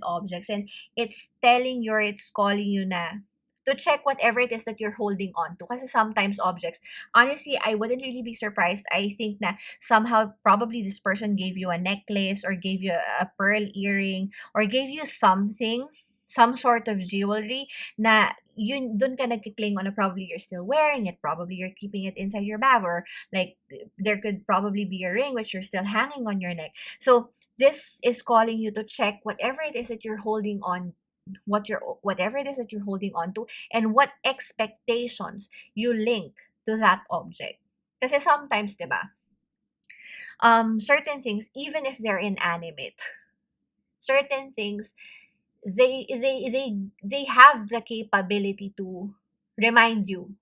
objects, and it's calling you na to check whatever it is that you're holding on to, kasi sometimes objects, honestly, I wouldn't really be surprised. I think na somehow probably this person gave you a necklace or gave you a pearl earring or gave you something, some sort of jewelry na yun dun ka nagkikling on, na probably you're still wearing it, probably you're keeping it inside your bag, or like there could probably be a ring which you're still hanging on your neck. So this is calling you to check whatever it is that you're holding on, whatever it is that you're holding on to, and what expectations you link to that object. Kasi sometimes, 'di ba? Certain things, even if they're inanimate, certain things, they have the capability to remind you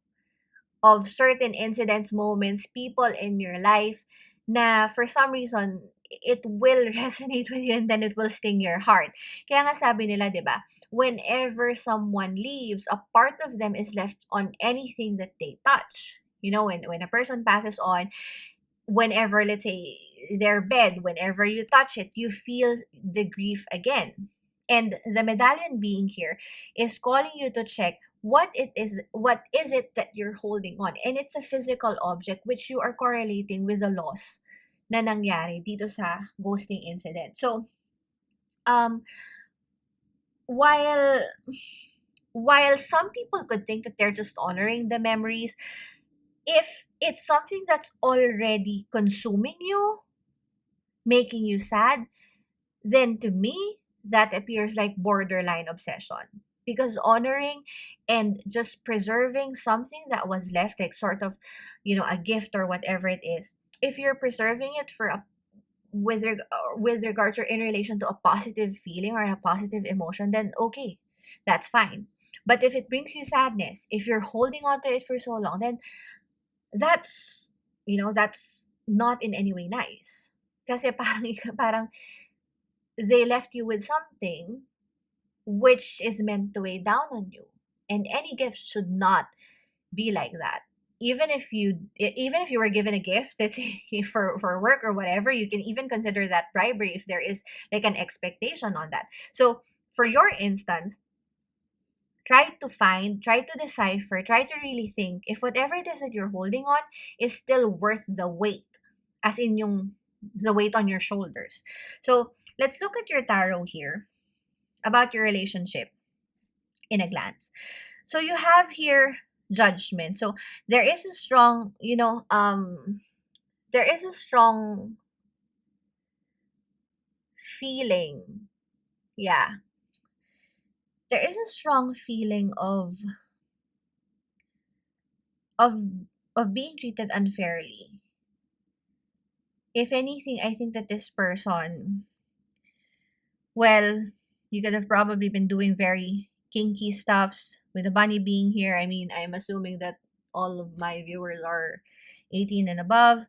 of certain incidents, moments, people in your life na for some reason it will resonate with you, and then it will sting your heart. Kaya nga sabi nila, 'di ba? Whenever someone leaves, a part of them is left on anything that they touch. When a person passes on, whenever, let's say, their bed, whenever you touch it, you feel the grief again. And the medallion being here is calling you to check what is it that you're holding on. And it's a physical object which you are correlating with the loss na nangyari dito sa ghosting incident. So, um, while while some people could think that they're just honoring the memories, if it's something that's already consuming you, making you sad, then to me, that appears like borderline obsession. Because honoring and just preserving something that was left, like sort of, a gift or whatever it is, if you're preserving it for with regards or in relation to a positive feeling or a positive emotion, then okay, that's fine. But if it brings you sadness, if you're holding on to it for so long, then that's not in any way nice. Kasi parang they left you with something which is meant to weigh down on you. And any gift should not be like that. Even if you were given a gift that's for work or whatever, you can even consider that bribery if there is like an expectation on that. So for your instance, try to decipher, try to really think if whatever it is that you're holding on is still worth the weight, as in the weight on your shoulders. So let's look at your tarot here about your relationship in a glance. So you have here judgment. So there is a strong, there is a strong feeling. Yeah. There is a strong feeling of of being treated unfairly. If anything, I think that this person, well, you could have probably been doing very kinky stuffs with the bunny being here. I mean, I'm assuming that all of my viewers are 18 and above.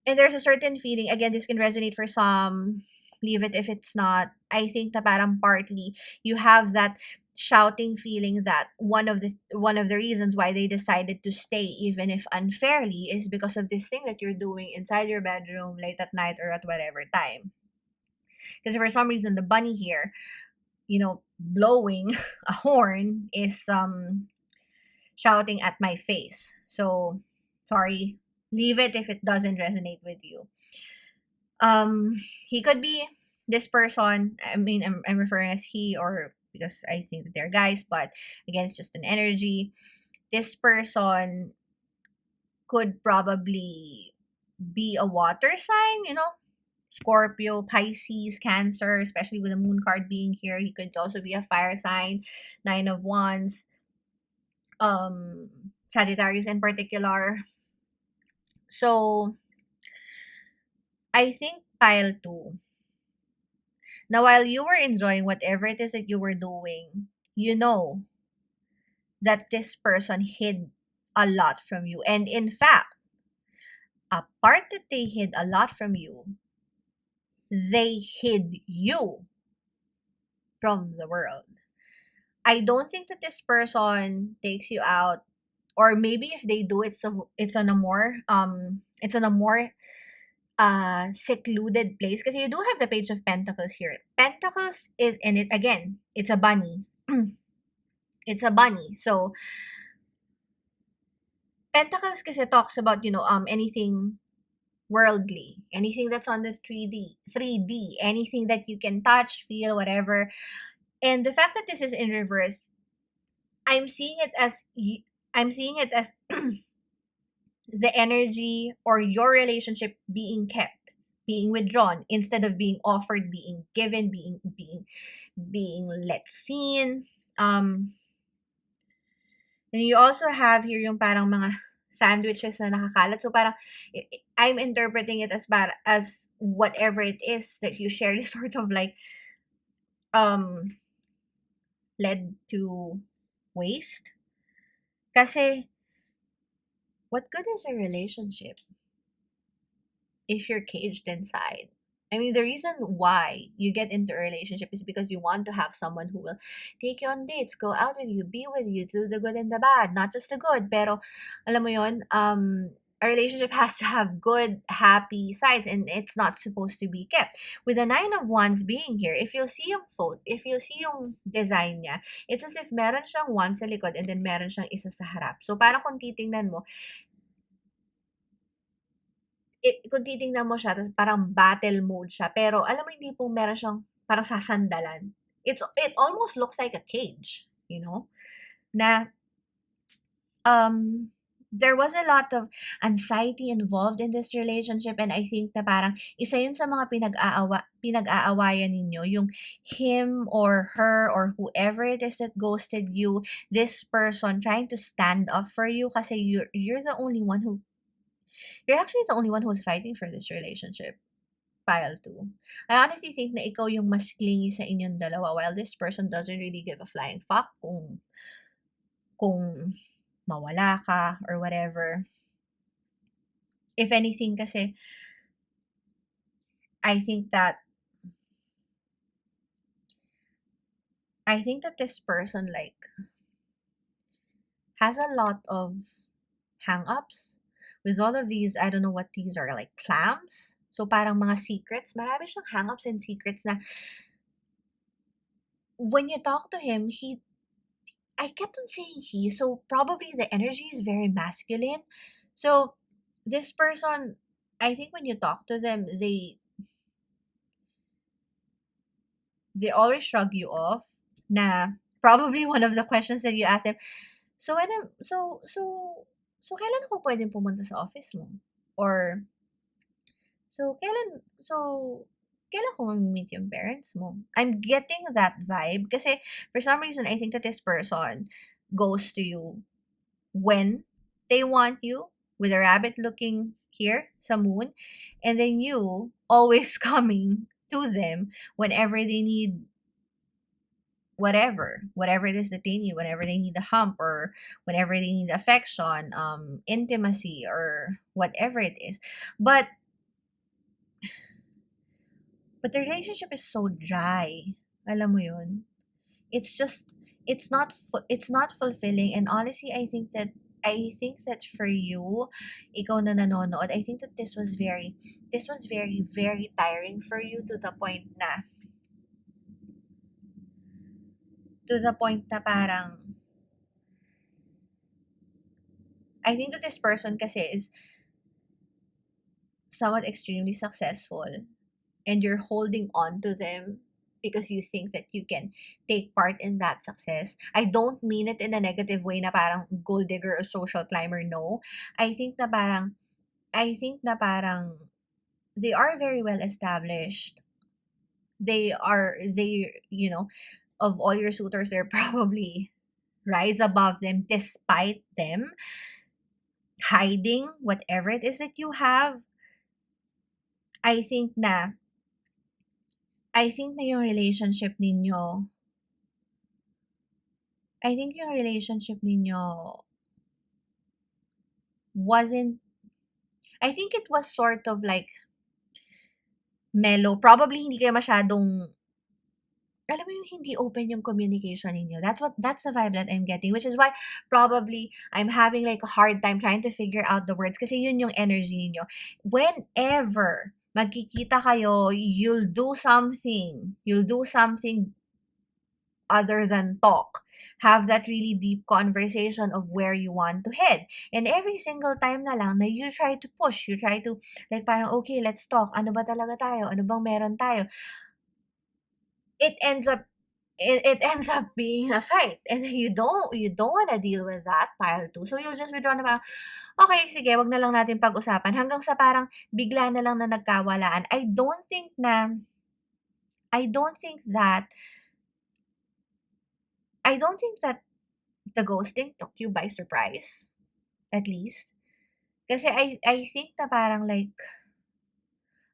And there's a certain feeling, again, this can resonate for some, leave it if it's not. I think that parang partly you have that shouting feeling that one of the reasons why they decided to stay even if unfairly is because of this thing that you're doing inside your bedroom late at night or at whatever time. Because for some reason the bunny here, blowing a horn is shouting at my face. So sorry, leave it if it doesn't resonate with you. He could be this person. I mean, I'm referring as he, or because I think that they're guys, but again, it's just an energy. This person could probably be a water sign, Scorpio, Pisces, Cancer, especially with the moon card being here. He could also be a fire sign, Nine of Wands, Sagittarius in particular. So I think pile two. Now, while you were enjoying whatever it is that you were doing, you know that this person hid a lot from you. And in fact, a part that they hid a lot from you, they hid you from the world. I don't think that this person takes you out, or maybe if they do, it's on a more secluded place, because you do have the page of pentacles here. Pentacles is in it again. It's a bunny. It's a bunny. So pentacles kasi talks about, anything worldly, anything that's on the 3D, anything that you can touch, feel, whatever. And the fact that this is in reverse, I'm seeing it as I'm seeing it as the energy or your relationship being kept, being withdrawn instead of being offered, being given, being let seen. And you also have here yung parang mga sandwiches na nakakalat. So parang I'm interpreting it as whatever it is that you shared is sort of like um led to waste. Kasi what good is a relationship if you're caged inside? I mean, the reason why you get into a relationship is because you want to have someone who will take you on dates, go out with you, be with you, do the good and the bad, not just the good. Pero, alam mo yun, a relationship has to have good, happy sides, and it's not supposed to be kept. With the Nine of Wands being here, if you'll see yung photo, if you'll see yung design niya, it's as if meron siyang wand sa likod and then meron siyang isa sa harap. So, parang kung titingnan mo, kung titingnan mo siya, parang battle mode siya. Pero alam mo, hindi po meron siyang parang sasandalan. It almost looks like a cage, na there was a lot of anxiety involved in this relationship, and I think na parang isa yun sa mga pinag-aawayan ninyo, yung him or her or whoever it is that ghosted you, this person trying to stand up for you kasi you're actually the only one who's fighting for this relationship. Pile 2. I honestly think na ikaw yung mas clingy sa inyong dalawa, while this person doesn't really give a flying fuck kung mawala ka or whatever. If anything kasi, I think that I think that this person like has a lot of hang-ups with all of these. I don't know what these are, like clams. So parang mga secrets. Marami siyang hang-ups and secrets na when you talk to him, I kept on saying he, so probably the energy is very masculine. So this person, I think when you talk to them, they always shrug you off. Na probably one of the questions that you ask them, so when I'm, so kailan ako pwedeng pumunta sa office mo? Or so kailan ko ma-meet yung parents mo? I'm getting that vibe kasi for some reason I think that this person goes to you when they want you, with a rabbit looking here sa moon, and then you always coming to them whenever they need whatever it is that they need, whenever they need a hump, or whenever they need affection, intimacy, or whatever it is. But the relationship is so dry. Alam mo yun? It's just it's not fulfilling, and honestly I think that for you, ikaw na nanonood, I think that this was very very tiring for you, to the point na parang I think that this person kasi is somewhat extremely successful, and you're holding on to them because you think that you can take part in that success. I don't mean it in a negative way na parang gold digger or social climber, no. I think na parang they are very well established. They of all your suitors, they're probably rise above them despite them hiding whatever it is that you have. I think na yung relationship ninyo, I think yung relationship ninyo wasn't, I think it was sort of like mellow. Probably hindi kayo masyadong, alam mo yung hindi open yung communication ninyo. That's the vibe that I'm getting, which is why probably I'm having like a hard time trying to figure out the words kasi yun yung energy ninyo. Whenever magkikita kayo, you'll do something other than talk. Have that really deep conversation of where you want to head. And every single time na lang na you try to push, you try to, like parang, okay, let's talk. Ano ba talaga tayo? Ano bang meron tayo? It ends up, it ends up being a fight. And you don't want to deal with that pile too. So you'll just withdraw na parang, okay, sige, wag na lang natin pag-usapan. Hanggang sa parang bigla na lang na nagkawalaan. I don't think that the ghosting took you by surprise, at least. Kasi I think na parang like,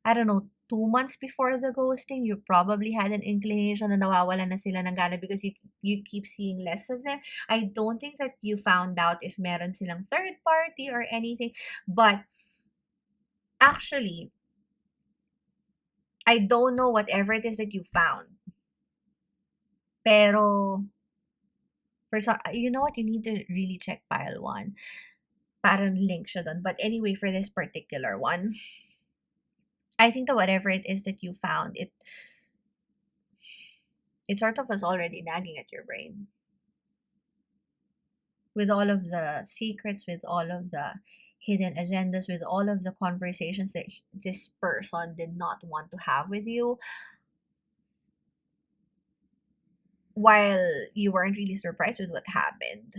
I don't know, 2 months before the ghosting, you probably had an inclination na nawawala na sila ng gana because you keep seeing less of them. I don't think that you found out if meron silang third party or anything. But actually, I don't know whatever it is that you found. Pero, you know what? You need to really check pile 1. Parang link siya dun. But anyway, for this particular one, I think that whatever it is that you found, it sort of was already nagging at your brain. With all of the secrets, with all of the hidden agendas, with all of the conversations that this person did not want to have with you, while you weren't really surprised with what happened,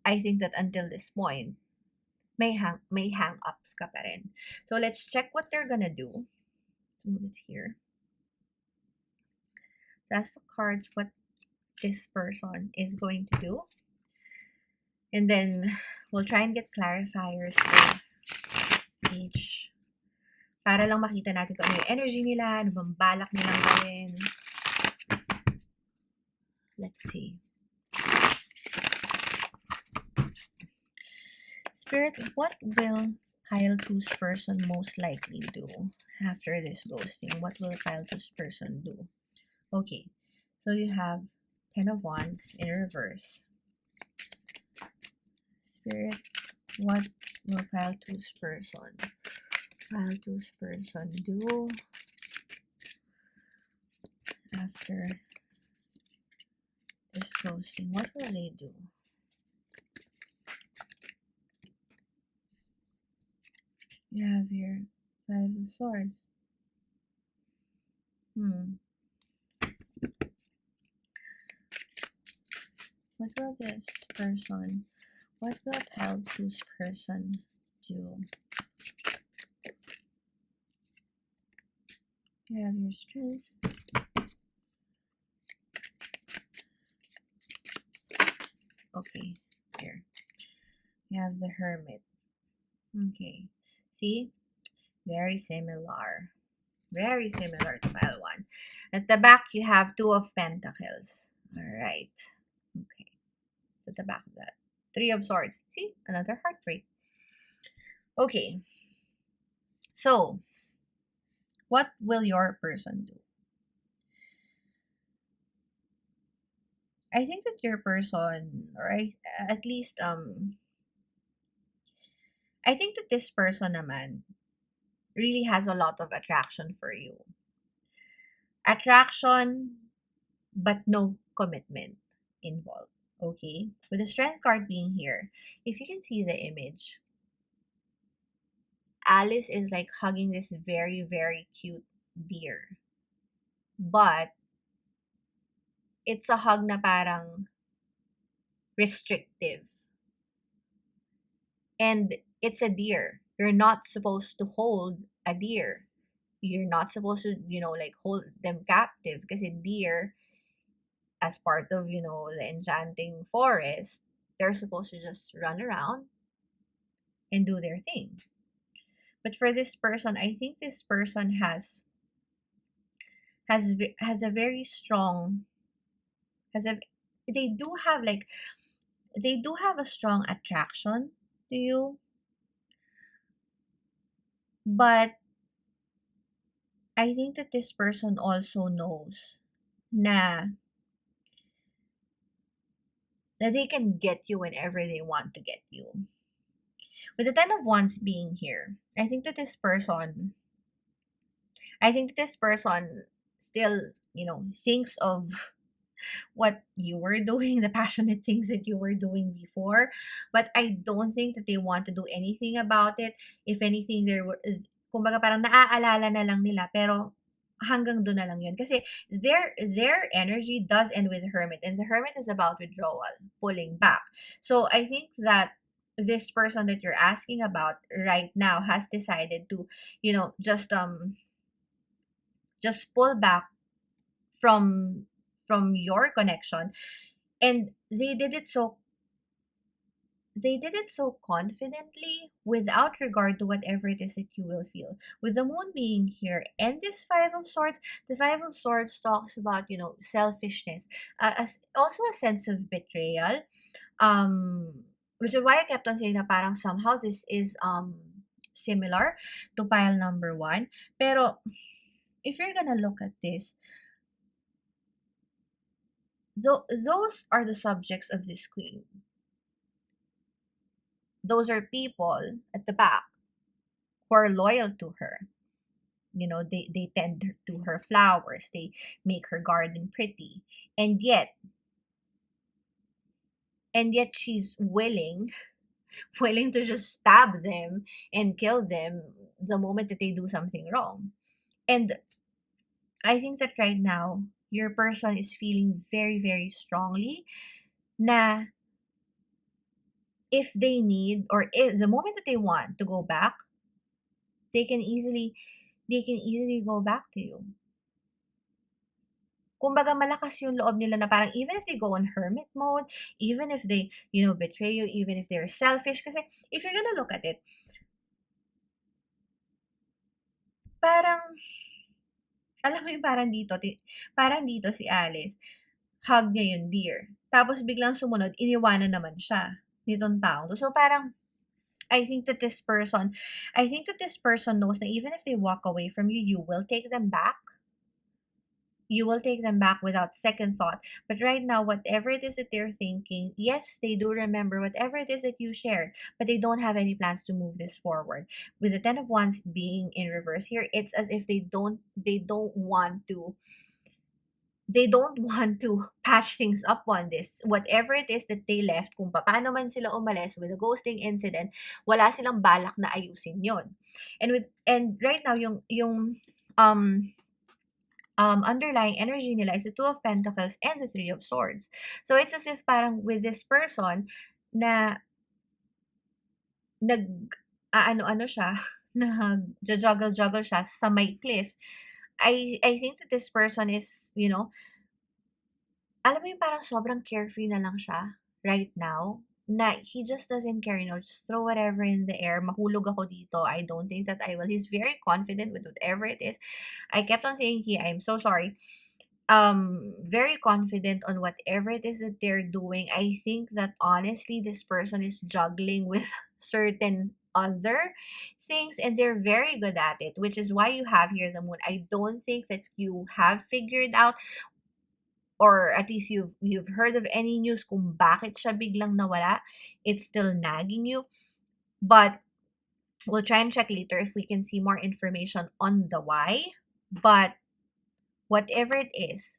I think that until this point, may hang-ups ka pa rin. So let's check what they're gonna do. Let's move it here. That's the cards what this person is going to do. And then we'll try and get clarifiers for each. Para lang makita natin kung ano yung energy nila, ano bang balak nilang gawin. Let's see. Spirit, what will pile 2's person most likely do after this ghosting? What will pile 2's person do? Okay. So you have Ten of Wands in reverse. Spirit, what will pile two's person? Pile two's person do after this ghosting? What will they do? You have your Five of Swords. What will this person, what will pile two's person do? You have your Strength. Okay, here. You have the Hermit. Okay. See? Very similar. Very similar to pile 1. At the back, you have Two of Pentacles. Alright. Okay. At the back of that. Three of Swords. See? Another heartbreak. Okay. So, what will your person do? I think that your person, or at least, I think that this person naman really has a lot of attraction for you. Attraction, but no commitment involved. Okay? With the Strength card being here, if you can see the image, Alice is like hugging this very, very cute deer. But, it's a hug na parang restrictive. And it's a deer. You're not supposed to hold a deer. You're not supposed to, like hold them captive. Kasi deer, as part of, the enchanting forest, they're supposed to just run around and do their thing. But for this person, I think this person has a very strong has a they do have like they do have a strong attraction to you, but I think that this person also knows na they can get you whenever they want to get you. With the Ten of Wands being here, I think that this person still, thinks of what you were doing, the passionate things that you were doing before. But I don't think that they want to do anything about it. If anything, kumbaga parang naaalala na lang nila, pero hanggang doon na lang yun. Kasi their energy does end with Hermit. And the Hermit is about withdrawal, pulling back. So I think that this person that you're asking about right now has decided to, just pull back from your connection, and they did it so confidently without regard to whatever it is that you will feel. With the Moon being here and this Five of Swords, the Five of Swords talks about, selfishness, as also a sense of betrayal, which is why I kept on saying na parang somehow this is similar to pile number 1. Pero if you're gonna look at this, those are the subjects of this queen. Those are people at the back who are loyal to her. They tend to her flowers, they make her garden pretty, and yet she's willing to just stab them and kill them the moment that they do something wrong. And I think that right now your person is feeling very, very strongly na if they need, or if the moment that they want to go back, they can easily go back to you. Kumbaga malakas yung loob nila na parang even if they go on hermit mode, even if they, betray you, even if they're selfish, kasi if you're gonna look at it, parang, alam mo yung parang dito si Alice, hug niya yung deer. Tapos biglang sumunod, iniwanan naman siya nitong taong. So parang, I think that this person knows that even if they walk away from you, you will take them back. you will take them back without second thought. But right now, whatever it is that they're thinking, yes, they do remember whatever it is that you shared, but they don't have any plans to move this forward. With the Ten of Wands being in reverse here, it's as if they don't want to patch things up on this. Whatever it is that they left, kung paano man sila umalis with the ghosting incident, wala silang balak na ayusin yon. And right now um underlying energy nila is the Two of Pentacles and the Three of Swords. So it's as if parang with this person na nag ano siya, nag-juggle siya sa may cliff. I think that this person is, alam mo yung parang sobrang carefree na lang siya right now, na he just doesn't care, just throw whatever in the air, mahulog ako dito, I don't think that I will. He's very confident with whatever it is. I kept on saying I'm so sorry. Very confident on whatever it is that they're doing. I think that honestly, this person is juggling with certain other things and they're very good at it, which is why you have here the moon. I don't think that you have figured out, or at least you've heard of any news kung bakit siya biglang nawala. It's still nagging you, but we'll try and check later if we can see more information on the why. But whatever it is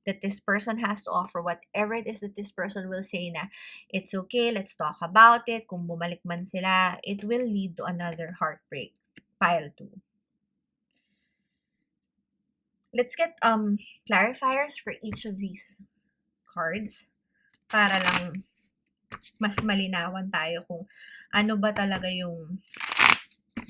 that this person has to offer, whatever it is that this person will say na, it's okay, let's talk about it, kung bumalik man sila, it will lead to another heartbreak. Pile 2. Let's get clarifiers for each of these cards para lang mas malinawan tayo kung ano ba talaga yung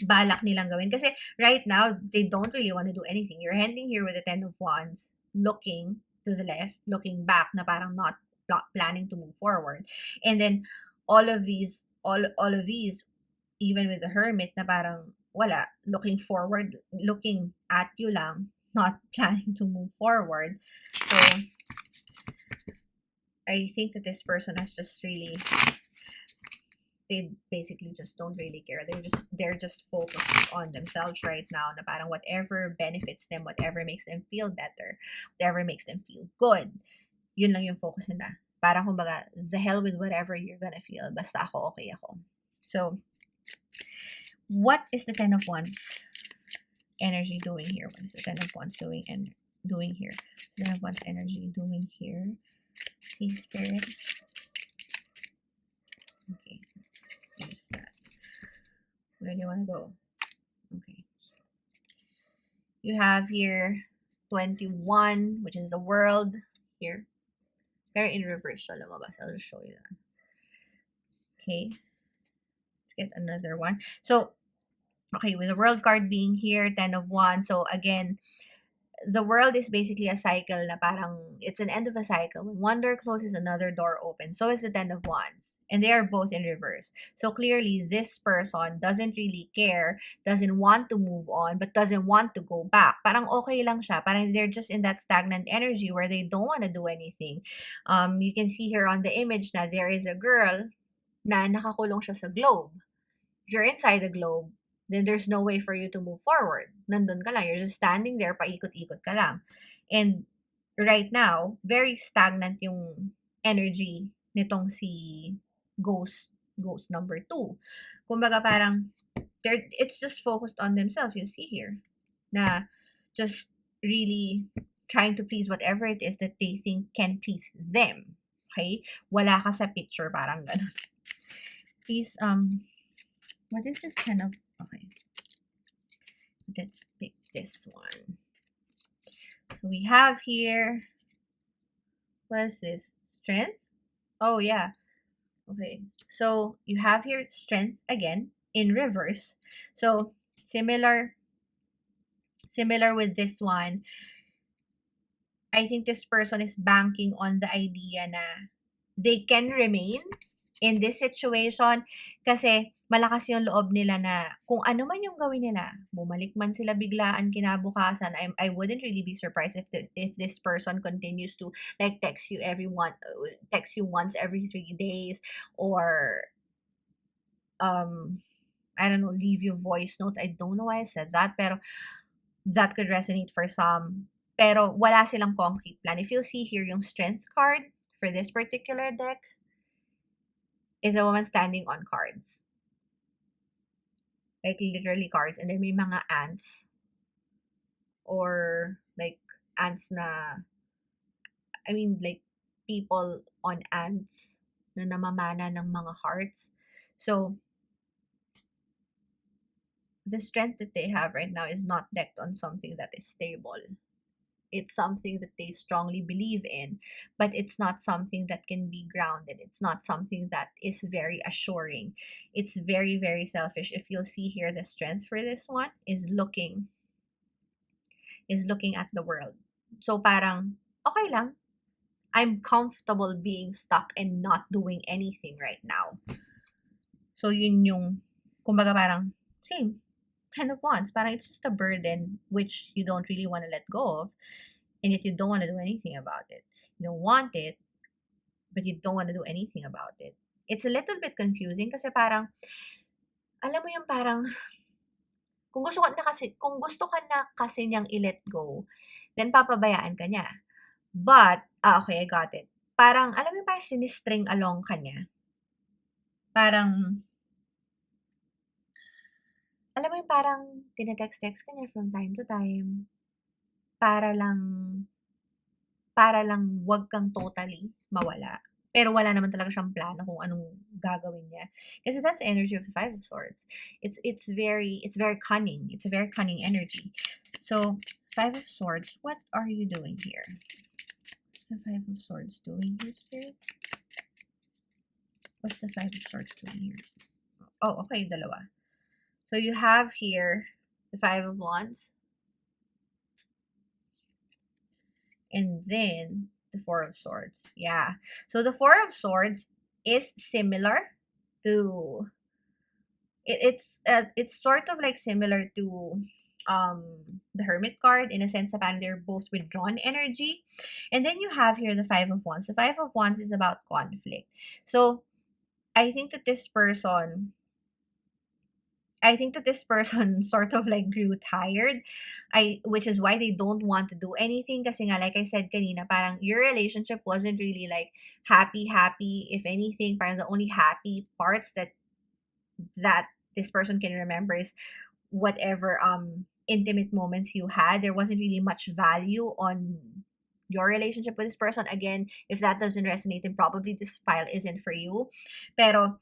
balak nilang gawin. Kasi right now, they don't really want to do anything. You're ending here with the Ten of Wands, looking to the left, looking back, na parang not planning to move forward. And then, all of these, even with the Hermit, na parang wala, looking forward, looking at you lang, not planning to move forward. So, I think that this person has just really, they basically just don't really care. They're just focused on themselves right now, na parang whatever benefits them, whatever makes them feel better, whatever makes them feel good, yun lang yung focus nila. Parang kumbaga, the hell with whatever you're gonna feel, basta ako, okay ako. So, what is the Ten of Wands energy doing here? What is the Ten of Wands doing here? Ten of Wands energy doing here? Please, Spirit. Okay, let's use that. Where do you want to go? Okay. You have here 21, which is the world here. Very in reverse siya lumabas. I'll just show you that. Okay. Let's get another one. So, okay, with the world card being here, 10 of Wands. So, again, the world is basically a cycle na parang it's an end of a cycle. When one door closes, another door opens. So is the Ten of Wands. And they are both in reverse. So clearly, this person doesn't really care, doesn't want to move on, but doesn't want to go back. Parang okay lang siya. Parang they're just in that stagnant energy where they don't want to do anything. You can see here on the image na there is a girl na nakakulong siya sa globe. If you're inside the globe, then there's no way for you to move forward. Nandun ka lang. You're just standing there, paikot-ikot ka lang. And right now, very stagnant yung energy nitong si ghost number 2. Kumbaga parang, it's just focused on themselves. You see here, na just really trying to please whatever it is that they think can please them. Okay? Wala ka sa picture, parang ganun. Please, what is this kind of, okay, let's pick this one. So we have here, what is this? Strength? Oh yeah. Okay. So you have here strength again in reverse. So similar with this one. I think this person is banking on the idea na they can remain in this situation kasi malakas yung loob nila na kung ano man yung gawin nila, bumalik man sila biglaan kinabukasan, I wouldn't really be surprised if this person continues to like text you once every 3 days, or I don't know, leave you voice notes. I don't know why I said that, pero that could resonate for some. pero wala silang concrete plan. If you'll see here, yung strength card for this particular deck is a woman standing on cards. Like literally cards. And then may mga ants. Or like ants na, I mean like people on ants na namamana ng mga hearts. So, the strength that they have right now is not decked on something that is stable. It's something that they strongly believe in, but it's not something that can be grounded. It's not something that is very assuring. It's very, very selfish. If you'll see here, the strength for this one is looking at the world. So parang, okay lang. I'm comfortable being stuck and not doing anything right now. So yun yung, kumbaga parang, same. 10 of Wands, parang it's just a burden which you don't really want to let go of, and yet you don't want to do anything about it. You don't want it, but you don't want to do anything about it. It's a little bit confusing kasi parang, alam mo yung parang, kung gusto ka na kasi niyang i-let go, then papabayaan ka niya. But, okay, I got it. Parang, alam mo yung parang sinistring along ka niya. Parang, alam mo yung parang tinetext-text ka niya from time to time para lang wag kang totally mawala. Pero wala naman talaga siyang plano kung anong gagawin niya. Kasi that's the energy of the Five of Swords. It's very cunning. It's a very cunning energy. So, Five of Swords, what are you doing here? What's the Five of Swords doing here, Spirit? What's the Five of Swords doing here? Oh, okay, dalawa. So you have here the Five of Wands. And then the Four of Swords. Yeah. So the Four of Swords is similar to it's sort of like similar to the Hermit card in a sense that they're both withdrawn energy. And then you have here the Five of Wands. The Five of Wands is about conflict. So I think that this person sort of like grew tired. Which is why they don't want to do anything. Kasi nga, like I said kanina, parang your relationship wasn't really like happy. If anything, parang the only happy parts that this person can remember is whatever intimate moments you had. There wasn't really much value on your relationship with this person. Again, if that doesn't resonate, then probably this file isn't for you. Pero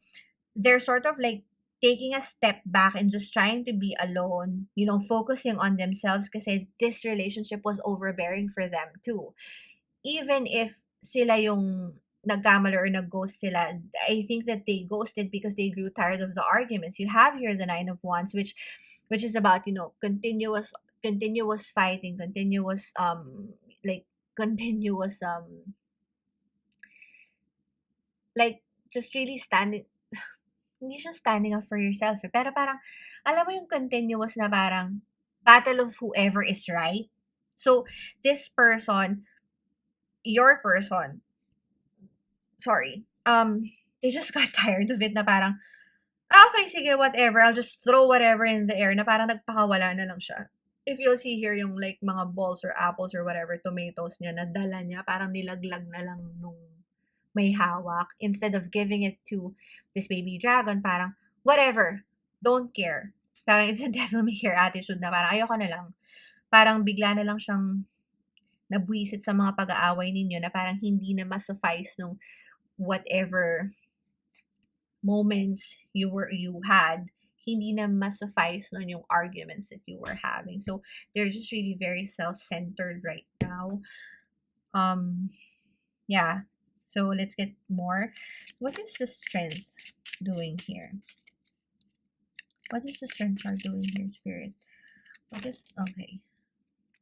they're sort of like taking a step back and just trying to be alone, focusing on themselves kasi this relationship was overbearing for them too. Even if sila yung nagkamali or nag-ghost sila, I think that they ghosted because they grew tired of the arguments. You have here the Nine of Wands, which is about, continuous fighting, continuous like just really hindi siya standing up for yourself. Pero parang, alam mo yung continuous na parang battle of whoever is right. So, this person, your person, sorry, they just got tired of it na parang, okay, sige, whatever. I'll just throw whatever in the air na parang nagpakawala na lang siya. If you'll see here yung like mga balls or apples or whatever, tomatoes niya, nadala niya, parang nilaglag na lang nung may hawak. Instead of giving it to this baby dragon, parang, whatever, don't care. Parang it's a devil may care attitude na parang ayoko na lang. Parang bigla na lang siyang nabwisit sa mga pag-aaway ninyo na parang hindi na ma-suffice nung whatever moments you had, hindi na ma-suffice nun yung arguments that you were having. So, they're just really very self-centered right now. Yeah. So, let's get more. What is the Strength doing here? What is the Strength card doing here, Spirit? Okay.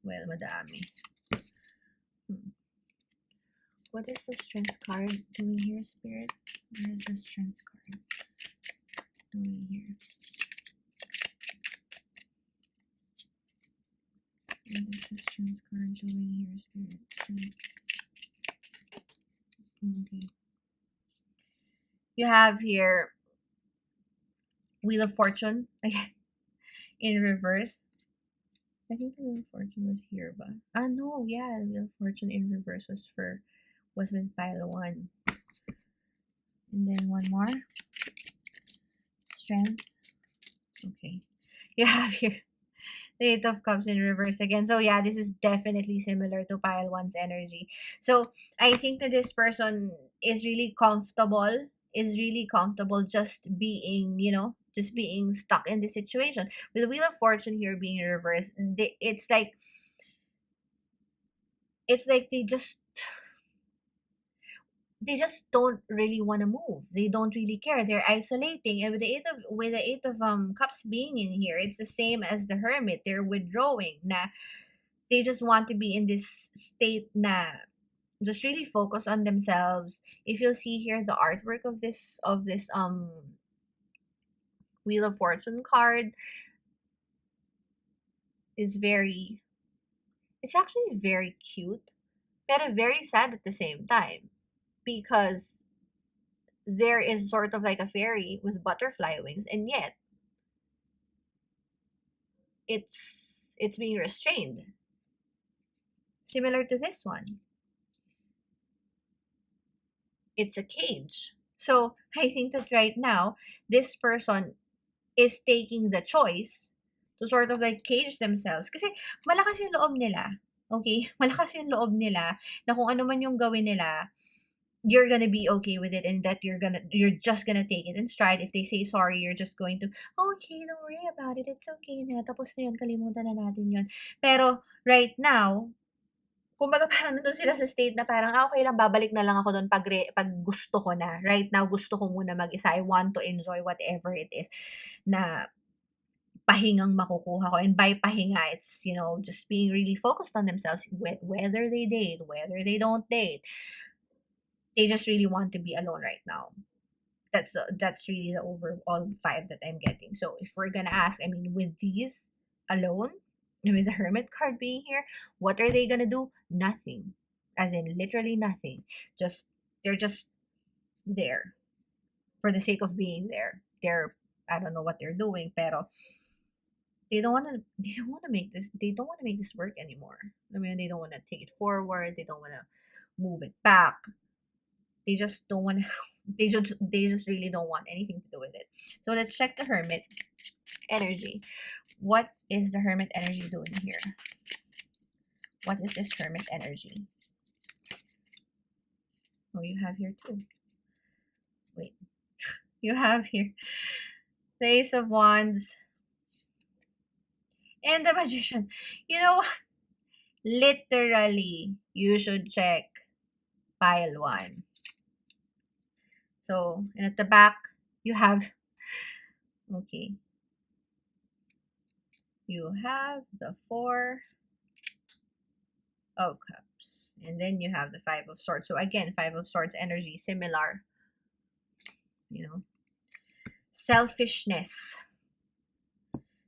Well, madami. What is the Strength card doing here, Spirit? Where is the Strength card doing here? What is the Strength card doing here, Spirit? Strength. Okay. You have here Wheel of Fortune again in reverse. I think the Wheel of Fortune was here, but no, yeah, the Wheel of Fortune in reverse was with pile one, and then one more strength. Okay, you have here the Eight of Cups in reverse again. So yeah, this is definitely similar to pile one's energy. So I think that this person is really comfortable, just being, just being stuck in this situation. With the Wheel of Fortune here being in reverse, it's like they just don't really want to move. They don't really care. They're isolating. And with the eight of cups being in here, it's the same as the hermit. They're withdrawing. Na they just want to be in this state na just really focus on themselves. If you'll see here the artwork of this Wheel of Fortune card is very it's actually very cute, but very sad at the same time because there is sort of like a fairy with butterfly wings, and yet it's being restrained, similar to this one. It's a cage. So I think that right now this person is taking the choice to sort of like cage themselves kasi malakas yung loob nila. Okay, malakas yung loob nila na kung ano man yung gawin nila, you're gonna be okay with it, and that you're just gonna take it in stride. If they say sorry, you're just going to, "Oh, okay, don't worry about it, it's okay na, tapos na yun, kalimutan na natin yun." Pero right now, kumbaga parang nandun sila sa state na parang, okay lang, babalik na lang ako dun pag gusto ko na. Right now, gusto ko muna mag-isa. I want to enjoy whatever it is na pahingang makukuha ko. And by pahinga, it's, just being really focused on themselves, whether they date, whether they don't date. They just really want to be alone right now. That's really the overall vibe that I'm getting. So if we're gonna ask, I mean, with these alone, and with the Hermit card being here, what are they gonna do? Nothing. As in literally nothing. They're just there for the sake of being there. I don't know what they're doing, pero they don't wanna make this work anymore. I mean, they don't wanna take it forward, they don't wanna move it back. They just don't want they just really don't want anything to do with it. So let's check the Hermit energy. What is the Hermit energy doing here? What is this Hermit energy? Oh, you have here too. Wait. You have here the Ace of Wands and the Magician. You know what? Literally, you should check pile one. So, and at the back, you have, okay, you have the Four of Cups. And then you have the Five of Swords. So again, Five of Swords energy, similar, selfishness.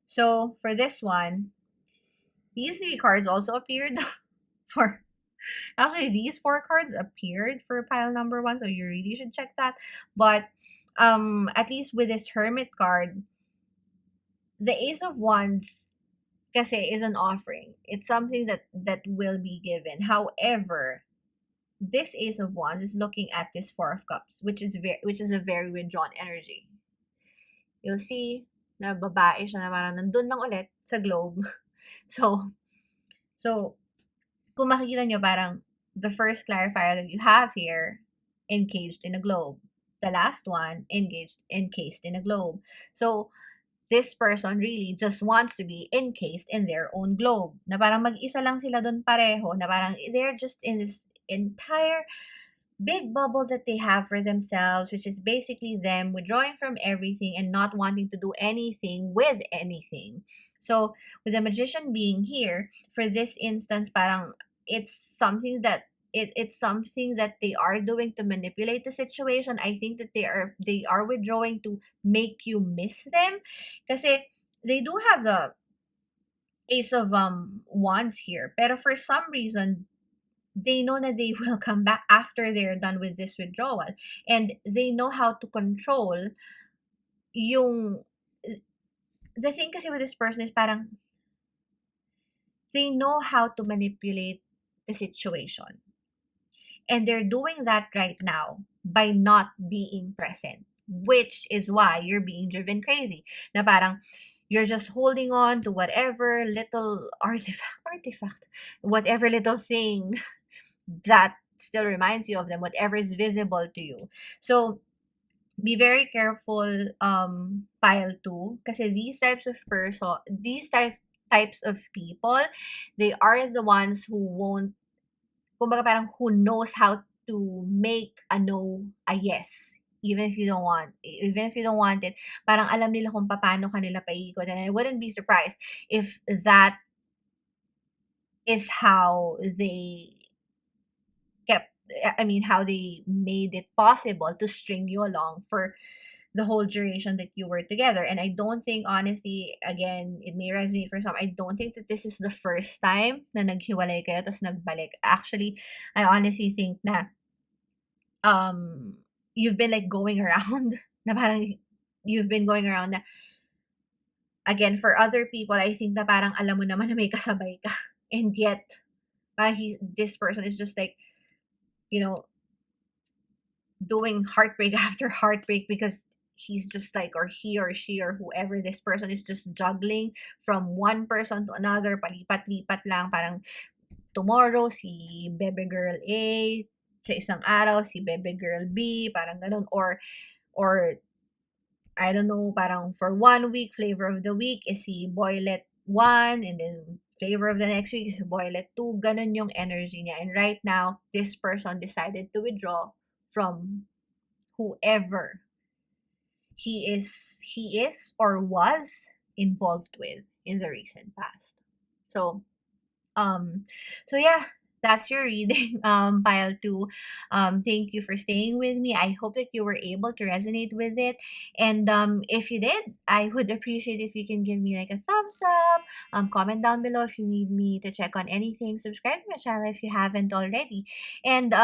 So for this one, these three cards also appeared for, actually these four cards appeared for pile number one. So you really should check that. But at least with this Hermit card, the Ace of Wands kasi is an offering. It's something that will be given. However, this Ace of Wands is looking at this Four of Cups, which is a very withdrawn energy. You'll see na babae siya na parang nandun lang ulit sa globe. So kung makikita nyo, parang the first clarifier that you have here, encaged in a globe. The last one, encased in a globe. So this person really just wants to be encased in their own globe. Na parang mag-isa lang sila dun pareho. Na parang they're just in this entire big bubble that they have for themselves, which is basically them withdrawing from everything and not wanting to do anything with anything. So with the Magician being here, for this instance, parang it's something that it's something that they are doing to manipulate the situation. I think that they are withdrawing to make you miss them. Kasi they do have the Ace of Wands here. Pero for some reason, they know that they will come back after they're done with this withdrawal. And they know how to control yung... The thing kasi with this person is parang they know how to manipulate the situation. And they're doing that right now by not being present, which is why you're being driven crazy. Na parang you're just holding on to whatever little artifact, whatever little thing that still reminds you of them, whatever is visible to you. So be very careful, pile two, kasi these types of people, they are the ones who won't, kumbaga parang who knows how to make a no a yes. Even if you don't want it, parang alam nila kung paano kanila paikot. And I wouldn't be surprised if that is how they how they made it possible to string you along for the whole duration that you were together. And I don't think, honestly, again, it may resonate for some, I don't think that this is the first time na naghiwalay kayo tapos nagbalik. Actually, I honestly think na you've been like going around na parang you've been going around na, again, for other people, I think na parang alam mo naman na may kasabay ka. And yet, parang this person is just like, you know, doing heartbreak after heartbreak because he's just like, or he or she or whoever this person is just juggling from one person to another, palipat-lipat lang, parang tomorrow si baby girl A, sa isang araw si baby girl B, parang ganun, or I don't know, parang for 1 week flavor of the week is si Boylet 1, and then flavor of the next week is si Boylet 2. Ganun yung energy niya. And right now, this person decided to withdraw from whoever he is or was involved with in the recent past. So um so yeah, that's your reading, pile two. Thank you for staying with me. I hope that you were able to resonate with it. And if you did, I would appreciate if you can give me like a thumbs up, comment down below if you need me to check on anything, subscribe to my channel if you haven't already. And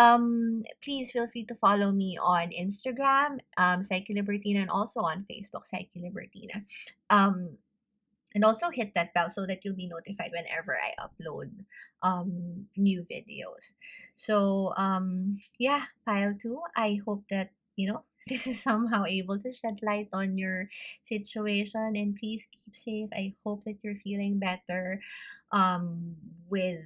please feel free to follow me on Instagram, Psyche Libertina, and also on Facebook, Psyche Libertina. And also hit that bell so that you'll be notified whenever I upload new videos. So yeah, pile two, I hope that this is somehow able to shed light on your situation, and please keep safe. I hope that you're feeling better with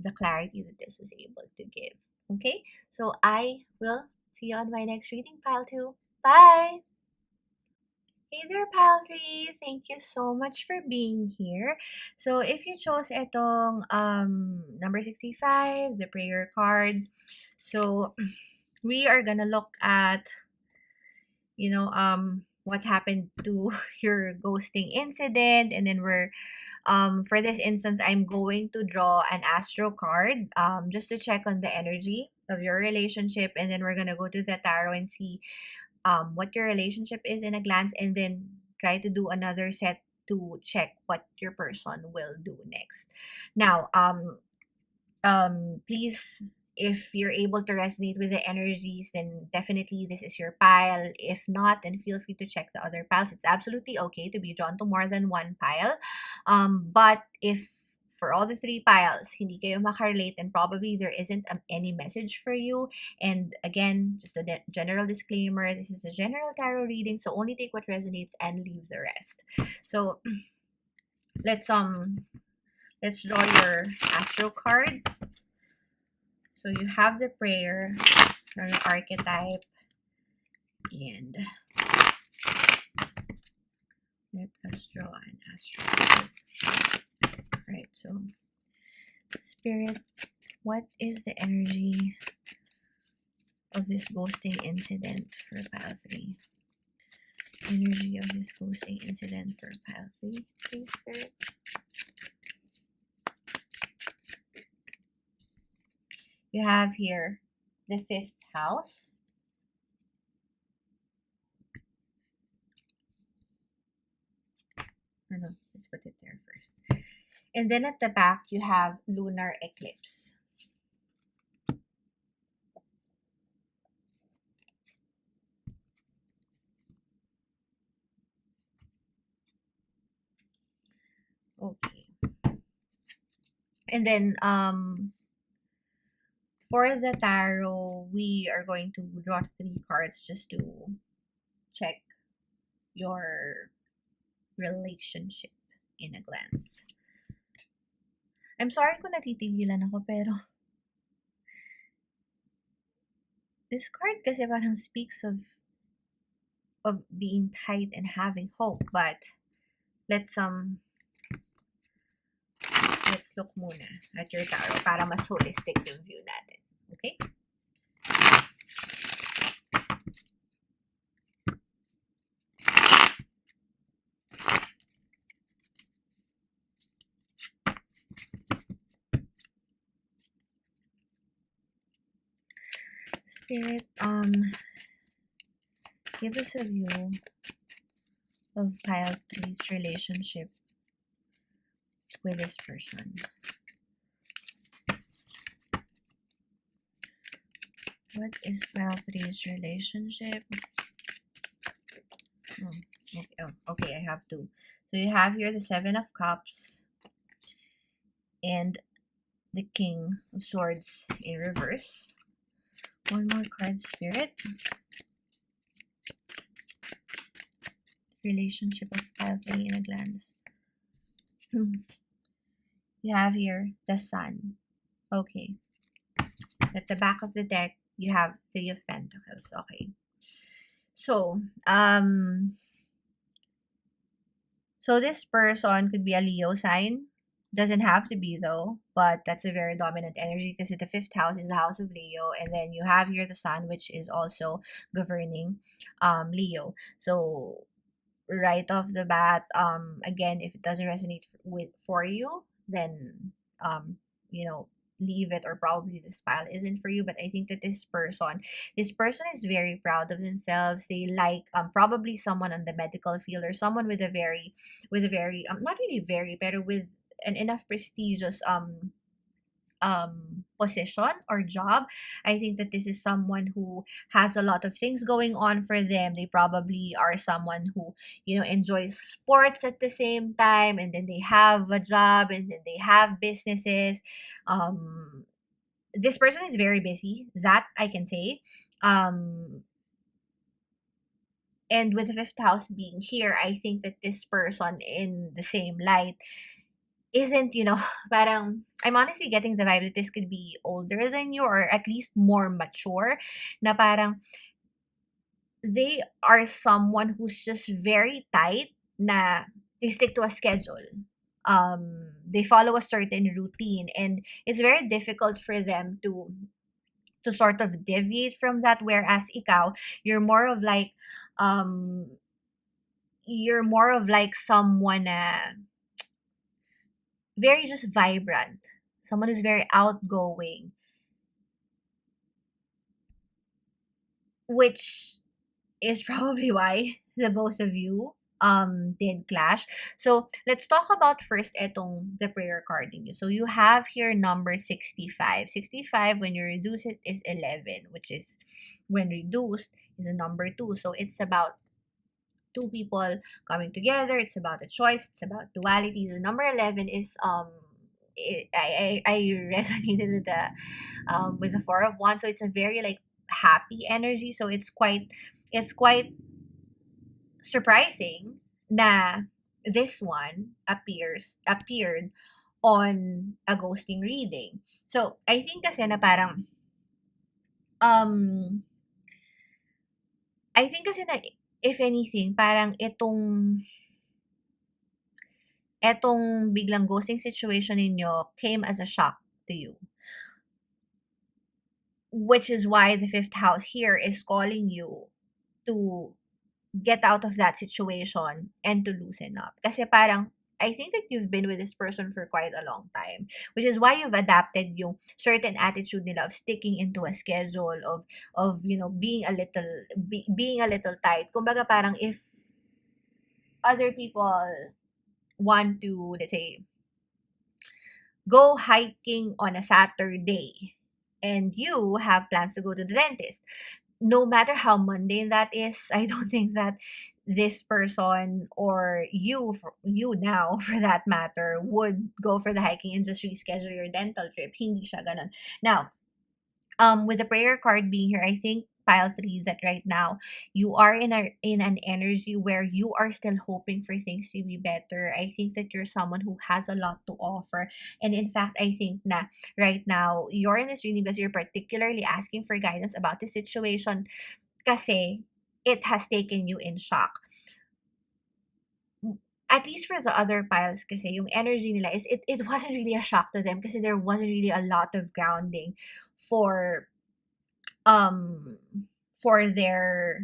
the clarity that this was able to give. Okay, so I will see you on my next reading, pile two. Bye. Hey there, Pal 3! Thank you so much for being here. So, if you chose etong number 65, the prayer card, so we are gonna look at, what happened to your ghosting incident, and then for this instance, I'm going to draw an astro card, just to check on the energy of your relationship, and then we're gonna go to the tarot and see what your relationship is in a glance, and then try to do another set to check what your person will do next. Now, please, if you're able to resonate with the energies, then definitely this is your pile. If not, then feel free to check the other piles. It's absolutely okay to be drawn to more than one pile. But if for all the three piles, hindi kayo makarelate, and probably there isn't any message for you. And again, just a general disclaimer, this is a general tarot reading, so only take what resonates and leave the rest. So let's draw your astro card. So you have the prayer, your archetype, and let us draw an astro card. Right, so Spirit, what is the energy of this ghosting incident for pile 3? Energy of this ghosting incident for pile 3, please, Spirit. You have here the 5th house. No, let's put it there first. And then at the back, you have lunar eclipse. Okay. And then for the tarot, we are going to draw three cards just to check your relationship in a glance. I'm sorry kung natitigilan ako, pero this card kasi parang speaks of being tight and having hope. But let's look muna at your tarot para mas holistic yung view natin. Okay? Spirit, give us a view of pile three's relationship with this person. What is pile three's relationship? Okay, I have two. So you have here the Seven of Cups and the King of Swords in reverse. One more card, Spirit. Relationship of pile three in a glance. You have here the Sun. Okay. At the back of the deck, you have Three of Pentacles. Okay. So, this person could be a Leo sign. Doesn't have to be though, but that's a very dominant energy because the fifth house is the house of Leo, and then you have here the Sun, which is also governing Leo. So right off the bat, again, if it doesn't resonate for you, then you know, leave it, or probably this pile isn't for you. But I think that this person is very proud of themselves. They like probably someone on the medical field, or someone with a very not really very, but with an enough prestigious position or job. I think that this is someone who has a lot of things going on for them. They probably are someone who, enjoys sports at the same time, and then they have a job, and then they have businesses. This person is very busy, that I can say. And with the fifth house being here, I think that this person in the same light isn't, parang I'm honestly getting the vibe that this could be older than you, or at least more mature, na parang they are someone who's just very tight, na they stick to a schedule. They follow a certain routine, and it's very difficult for them to sort of deviate from that, whereas ikaw, you're more of like um someone very just vibrant, someone who's very outgoing, which is probably why the both of you did clash. So let's talk about first etong the prayer card in you. So you have here number 65. 65, when you reduce it, is 11, which is, when reduced, is a number 2. So it's about two people coming together. It's about a choice. It's about duality. The number 11 is I resonated with the Four of Wands. So it's a very like happy energy. So it's quite surprising na this one appeared on a ghosting reading. So I think kasi na parang um I think kasi na, if anything, parang etong biglang ghosting situation ninyo came as a shock to you. Which is why the fifth house here is calling you to get out of that situation and to loosen up. Kasi parang, I think that you've been with this person for quite a long time, which is why you've adapted yung certain attitude nila of sticking into a schedule, of being a little tight. Kumbaga parang, if other people want to, let's say, go hiking on a Saturday, and you have plans to go to the dentist, no matter how mundane that is, I don't think that this person or you now for that matter would go for the hiking and just reschedule your dental trip. Hindi siya ganon. Now, with the prayer card being here, I think pile three that right now you are in an energy where you are still hoping for things to be better. I think that you're someone who has a lot to offer. And in fact, I think na right now you're in this reading because you're particularly asking for guidance about the situation kasi it has taken you in shock. At least for the other piles kasi yung energy nila is it wasn't really a shock to them kasi there wasn't really a lot of grounding for um for their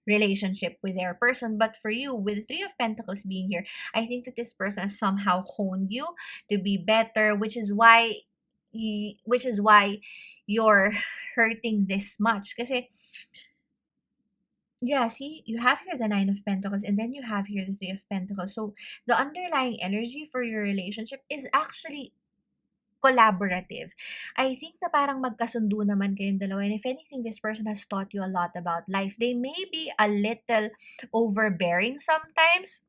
relationship with their person. But for you, with the three of pentacles being here, I think that this person has somehow honed you to be better, which is why you're hurting this much kasi yeah, see, you have here the Nine of Pentacles, and then you have here the Three of Pentacles. So the underlying energy for your relationship is actually collaborative. I think na parang magkasundo naman kayong dalawa. And if anything, this person has taught you a lot about life. They may be a little overbearing sometimes.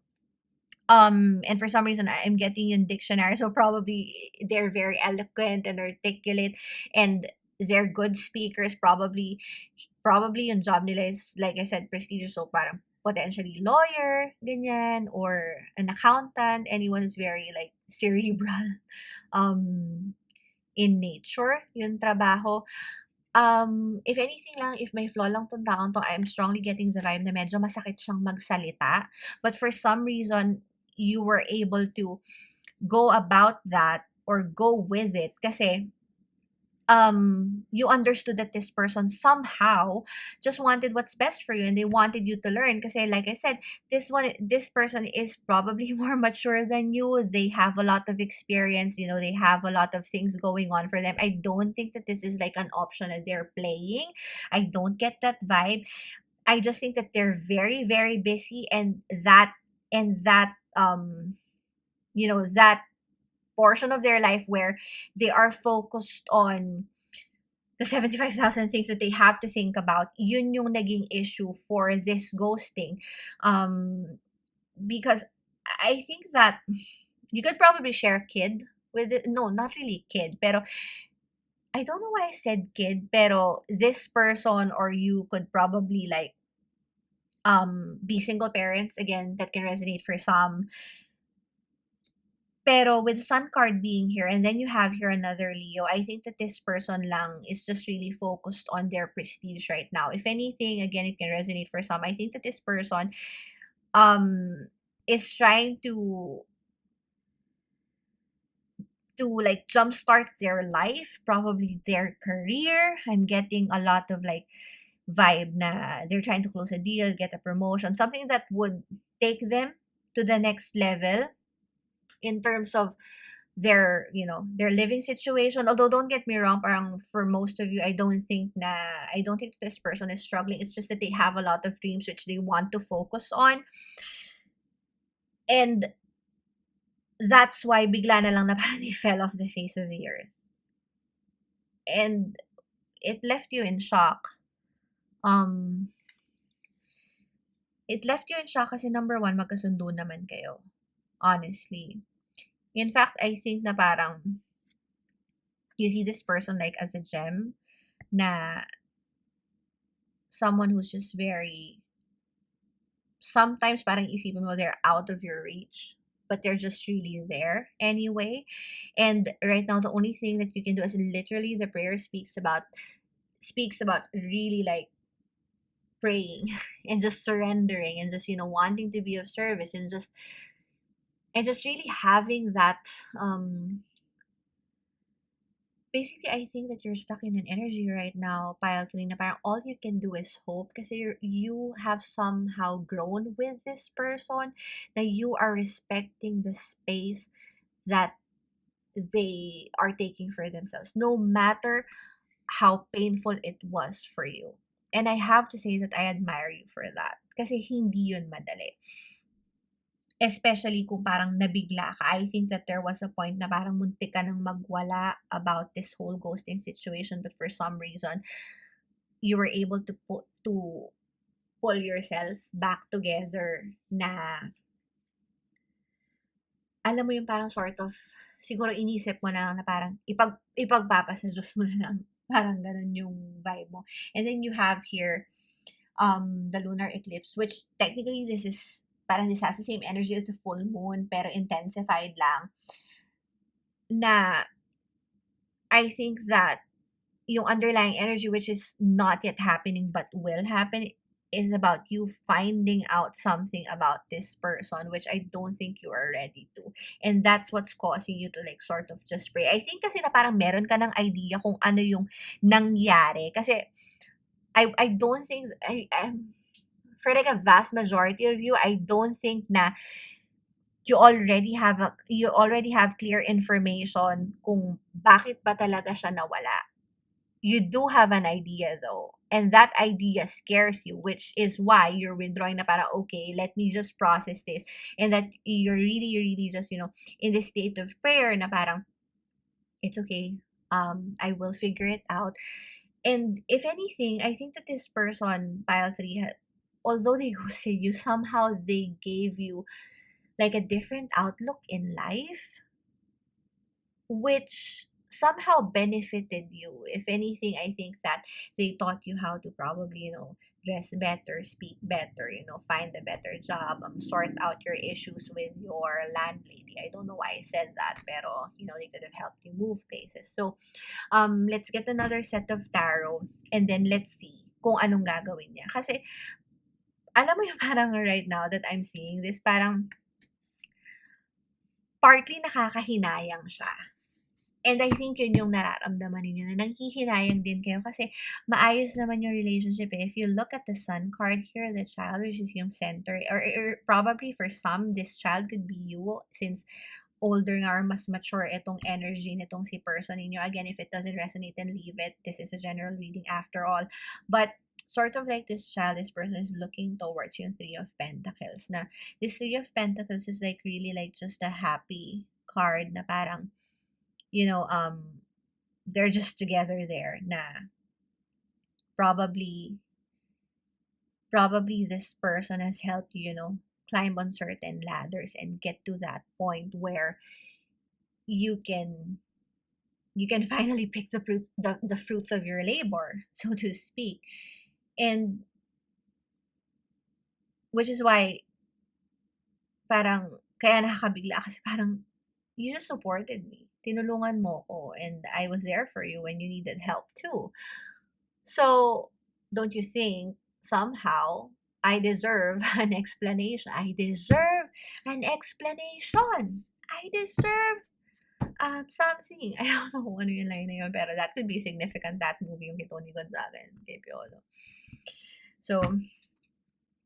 And for some reason, I'm getting in dictionary, so probably they're very eloquent and articulate, and they're good speakers. Probably yung job nila is, like I said, prestigious. So parang potentially lawyer, ganyan, or an accountant, anyone who's very like cerebral um in nature, yung trabaho. If anything lang, if may flaw lang tong taong to, I'm strongly getting the vibe na medyo masakit siyang magsalita. But for some reason, you were able to go about that or go with it kasi you understood that this person somehow just wanted what's best for you and they wanted you to learn kasi like I said, this person is probably more mature than you. They have a lot of experience, they have a lot of things going on for them. I don't think that this is like an option that they're playing. I don't get that vibe. I just think that they're very very busy, and that portion of their life where they are focused on the 75,000 things that they have to think about, yun yung naging issue for this ghosting. Because I think that you could probably share kid with it. No, not really kid, pero I don't know why I said kid, pero this person or you could probably like be single parents. Again, that can resonate for some. Pero with Sun card being here, and then you have here another Leo, I think that this person lang is just really focused on their prestige right now. If anything, again, it can resonate for some. I think that this person is trying to like jumpstart their life, probably their career. I'm getting a lot of like vibe na they're trying to close a deal, get a promotion, something that would take them to the next level in terms of their living situation. Although don't get me wrong, parang for most of you, I don't think this person is struggling. It's just that they have a lot of dreams which they want to focus on, and that's why bigla na lang na parang they fell off the face of the earth, and it left you in shock. um it left you in shock kasi number one, magkasundo naman kayo, honestly. In fact, I think na parang you see this person like as a gem, na someone who's just very, sometimes parang isipin mo they're out of your reach, but they're just really there anyway. And right now, the only thing that you can do is literally the prayer speaks about really like praying and just surrendering and just wanting to be of service and just really having that basically. I think that you're stuck in an energy right now, pile three, na parang all you can do is hope kasi you have somehow grown with this person, that you are respecting the space that they are taking for themselves, no matter how painful it was for you. And I have to say that I admire you for that kasi hindi yun madali. Especially kung parang nabigla ka. I think that there was a point na parang muntik ka nang magwala about this whole ghosting situation, but for some reason, you were able to pull yourself back together na, alam mo yung parang sort of, siguro inisip mo na lang na parang ipagpapasa Diyos mo na lang. Parang ganun yung vibe mo. And then you have here, the lunar eclipse, which technically this is, parang this has the same energy as the full moon, pero intensified lang. Na, I think that yung underlying energy, which is not yet happening but will happen, is about you finding out something about this person, which I don't think you are ready to. And that's what's causing you to like sort of just pray. I think kasi na parang meron ka ng idea kung ano yung nangyari. Kasi I don't think, for like a vast majority of you, I don't think na you already have clear information kung bakit ba talaga siya nawala. You do have an idea though, and that idea scares you, which is why you're withdrawing na para, okay, let me just process this. And that you're really just, in this state of prayer na parang, it's okay, I will figure it out. And if anything, I think that this person, pile 3, although they ghosted you, somehow they gave you like a different outlook in life, which somehow benefited you. If anything, I think that they taught you how to probably, dress better, speak better, find a better job, sort out your issues with your landlady. I don't know why I said that, pero, they could have helped you move places. So, let's get another set of tarot, and then let's see kung anong gagawin niya. Kasi, alam mo yung parang right now that I'm seeing this, parang partly nakakahinayang siya. And I think yun yung nararamdaman ninyo, na nanghihinayang din kayo kasi maayos naman yung relationship eh. If you look at the sun card here, the child, which is yung center, or probably for some, this child could be you, since older nga or mas mature itong energy nitong si person ninyo. Again, if it doesn't resonate, then leave it. This is a general reading after all. But sort of like this child, this person is looking towards yung Three of Pentacles. Na this Three of Pentacles is like really like just a happy card na parang, they're just together there na probably this person has helped you, climb on certain ladders and get to that point where you can finally pick the fruits of your labor, so to speak. And which is why parang kaya nakakabigla kasi parang you just supported me. Tinulungan mo ko, and I was there for you when you needed help too. So, don't you think somehow I deserve an explanation? I deserve an explanation. I deserve something. I don't know kung ano yung line na yun, pero that could be significant, that movie yung kay Tony Gonzaga and kay Piolo. So,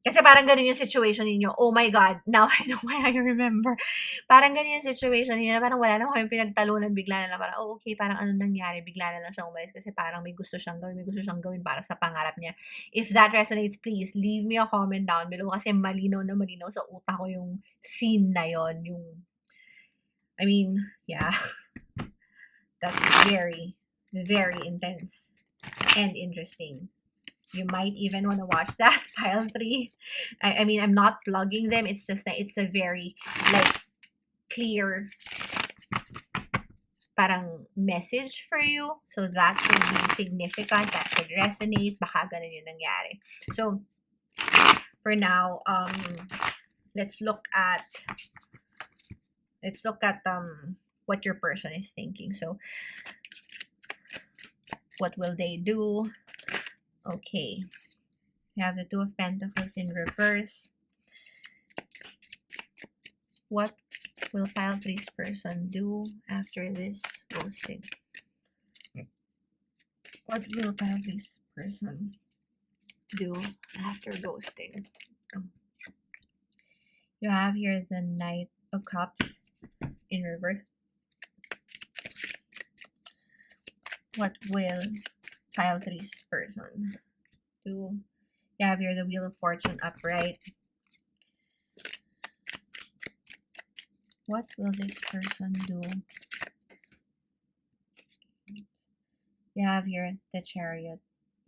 kasi parang ganun yung situation ninyo. Oh my God, now I know why I remember. Parang ganun yung situation ninyo na parang wala na kayong pinagtalunan, bigla na lang parang, oh okay, parang ano nangyari, bigla na lang siyang umalis kasi parang may gusto siyang gawin para sa pangarap niya. If that resonates, please leave me a comment down below kasi malinaw na malinaw sa utak ko yung scene na yon. I mean, yeah, that's very, very intense and interesting. You might even want to watch that, pile 3. I mean, I'm not plugging them. It's just that it's a very, like, clear parang message for you. So that could be significant. That could resonate. Baka ganun yung nangyari. So, for now, let's look at what your person is thinking. So, what will they do? Okay. We have the Two of Pentacles in reverse. What will pile 3's person do after this ghosting? What will pile 3's person do after ghosting? You have here the Knight of Cups in reverse. What will pile 3's person do? You have here the Wheel of Fortune upright. What will this person do? You have here the Chariot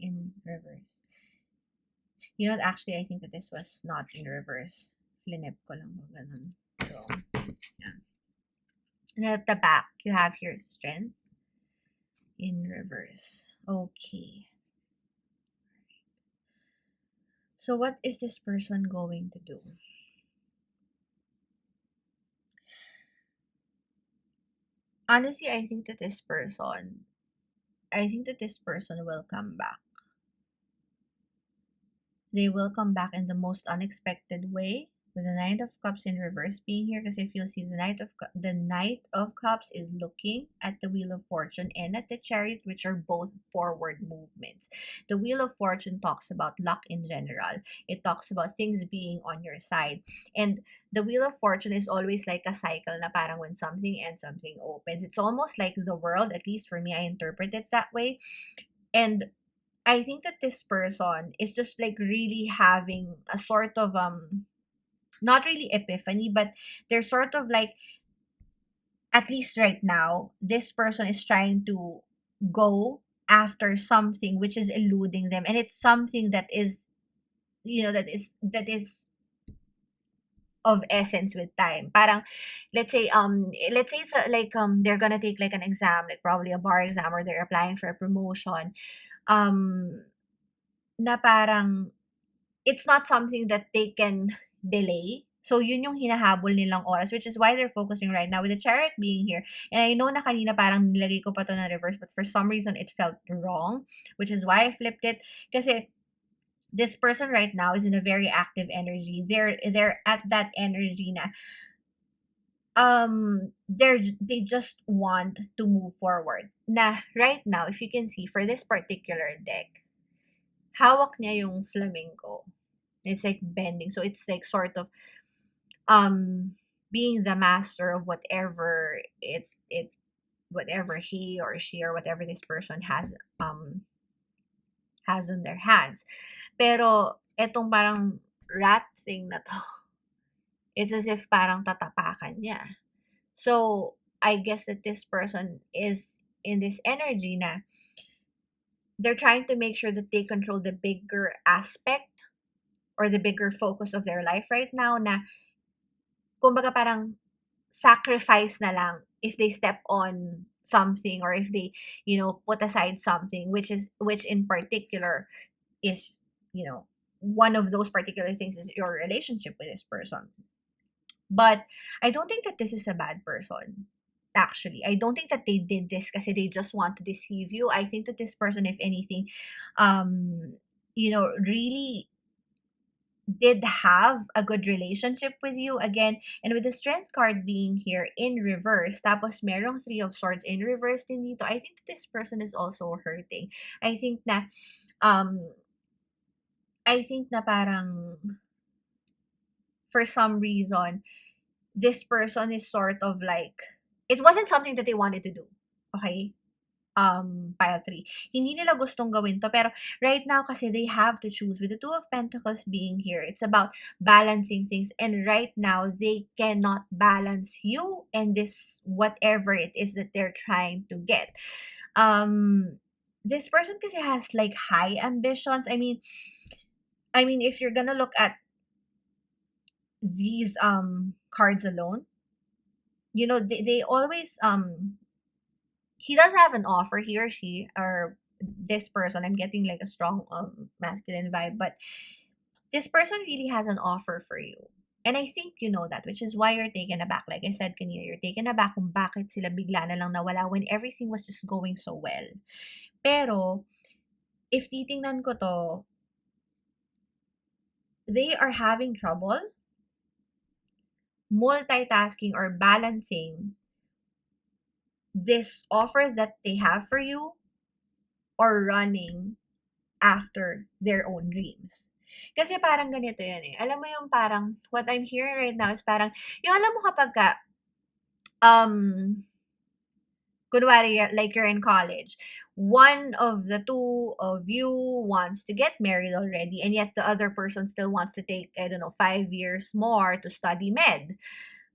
in reverse. You know, actually, I think that this was not in reverse. Flinip ko lang mo, ganun. So, yeah. And at the back, you have your strength in reverse. Okay. So what is this person going to do? Honestly, I think that this person will come back. They will come back in the most unexpected way. With the Knight of Cups in reverse being here, because if you'll see, the Knight of Cups is looking at the Wheel of Fortune and at the Chariot, which are both forward movements. The Wheel of Fortune talks about luck in general. It talks about things being on your side. And the Wheel of Fortune is always like a cycle na parang when something ends, something opens. It's almost like the world, at least for me, I interpret it that way. And I think that this person is just like really having a sort of not really epiphany, but they're sort of like, at least right now, this person is trying to go after something which is eluding them, and it's something that is, that is of essence with time. Parang let's say it's like they're gonna take like an exam, like probably a bar exam, or they're applying for a promotion. Um na parang it's not something that they can delay. So, yun yung hinahabol nilang oras, which is why they're focusing right now with the Chariot being here. And I know na kanina parang nilagay ko pa to na reverse, but for some reason it felt wrong, which is why I flipped it. Kasi this person right now is in a very active energy. They're at that energy na they just want to move forward. Na right now, if you can see for this particular deck, hawak niya yung flamingo. It's like bending. So it's like sort of being the master of whatever it whatever he or she or whatever this person has in their hands. Pero etong parang rat thing na to, it's as if parang tatapakan niya. So I guess that this person is in this energy na they're trying to make sure that they control the bigger aspect or the bigger focus of their life right now, na kumbaga parang sacrifice na lang if they step on something, or if they, put aside something, which in particular is, one of those particular things is your relationship with this person. But I don't think that this is a bad person. Actually, I don't think that they did this because they just want to deceive you. I think that this person, if anything, really did have a good relationship with you again. And with the strength card being here in reverse, tapos merong three of swords in reverse din dito, I think that this person is also hurting. I think na um parang for some reason this person is sort of like, it wasn't something that they wanted to do. Okay? Pile 3. Hindi nila gustong gawin to, pero right now kasi they have to choose. With the Two of Pentacles being here, it's about balancing things, and right now they cannot balance you and this whatever it is that they're trying to get. This person kasi has like high ambitions. I mean if you're gonna look at these cards alone, they always he does have an offer, he or she, or this person, I'm getting like a strong masculine vibe, but this person really has an offer for you. And I think you know that, which is why you're taken aback. Like I said kanina, you're taken aback kung bakit sila bigla na lang nawala when everything was just going so well. Pero, if titingnan ko to, they are having trouble multitasking or balancing this offer that they have for you or running after their own dreams. Kasi parang ganito yan eh. Alam mo yung parang, what I'm hearing right now is parang, yung alam mo kapag ka, kunwari, like you're in college, one of the two of you wants to get married already, and yet the other person still wants to take, I don't know, 5 years more to study med.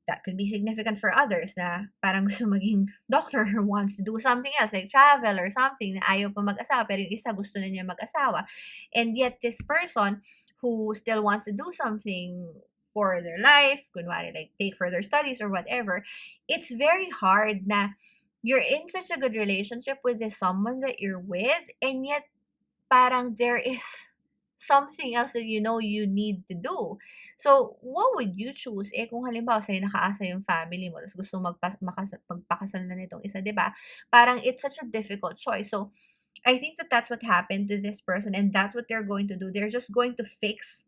that could be significant for others na parang gusto maging doctor or wants to do something else like travel or something na ayaw pa mag-asawa pero yung isa gusto na niya mag-asawa. And yet this person who still wants to do something for their life, kunwari like take further studies or whatever, it's very hard na you're in such a good relationship with this someone that you're with, and yet parang there is something else that you know you need to do. So, what would you choose? Eh, kung halimbawa sa'yo nakaasa yung family mo, tapos gusto magpakasal na nitong isa, di ba? Parang it's such a difficult choice. So, I think that that's what happened to this person, and that's what they're going to do. They're just going to fix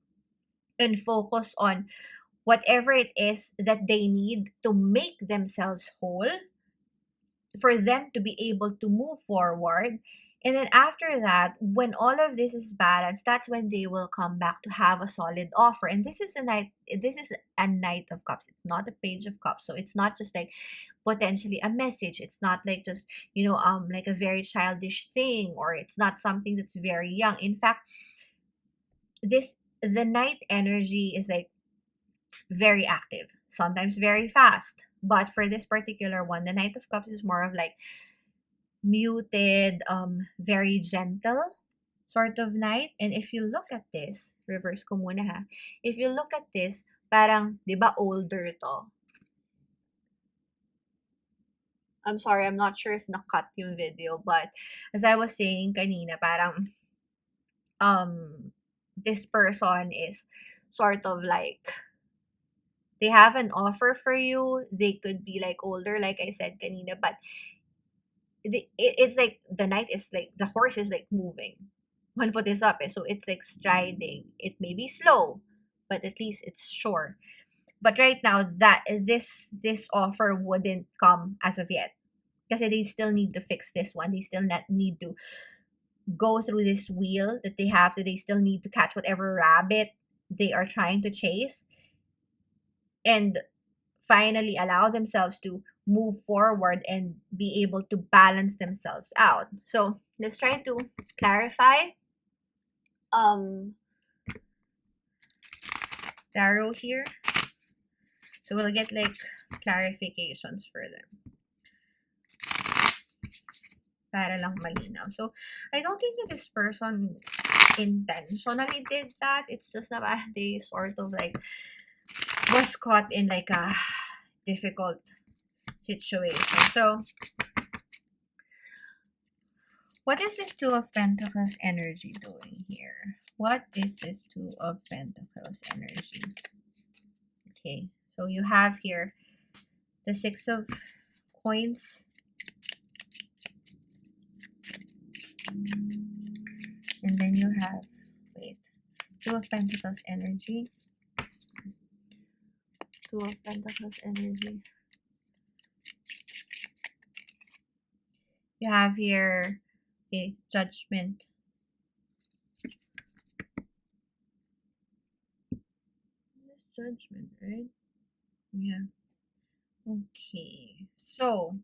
and focus on whatever it is that they need to make themselves whole for them to be able to move forward. And then after that, when all of this is balanced, that's when they will come back to have a solid offer. And this is a knight of cups. It's not a page of cups. So it's not just like potentially a message. It's not like just, like a very childish thing, or it's not something that's very young. In fact, the knight energy is like very active, sometimes very fast. But for this particular one, the Knight of Cups is more of like muted, very gentle sort of knight. And if you look at this, reverse ko muna ha. If you look at this, parang, di ba, older to. I'm sorry, I'm not sure if nakat yung video, but as I was saying kanina, parang, this person is sort of like, they have an offer for you. They could be like older, like I said kanina, but it's like the knight is like, the horse is like moving. One foot is up, so it's like striding. It may be slow, but at least it's sure. But right now, that this offer wouldn't come as of yet, because they still need to fix this one. They still need to go through this wheel that they have to. They still need to catch whatever rabbit they are trying to chase, and finally allow themselves to move forward and be able to balance themselves out. So let's try to clarify tarot here. So we'll get like clarifications for them. Para lang malinaw. So I don't think that this person intentionally did that. It's just that they sort of like was caught in like a difficult situation. So what is this Two of Pentacles energy doing here? What is this Two of Pentacles energy? Okay, so you have here the Six of Coins, and then you have, Two of Pentacles energy. Two of Pentacles energy. You have here, okay, Judgment. This Judgment, right? Yeah. Okay. So,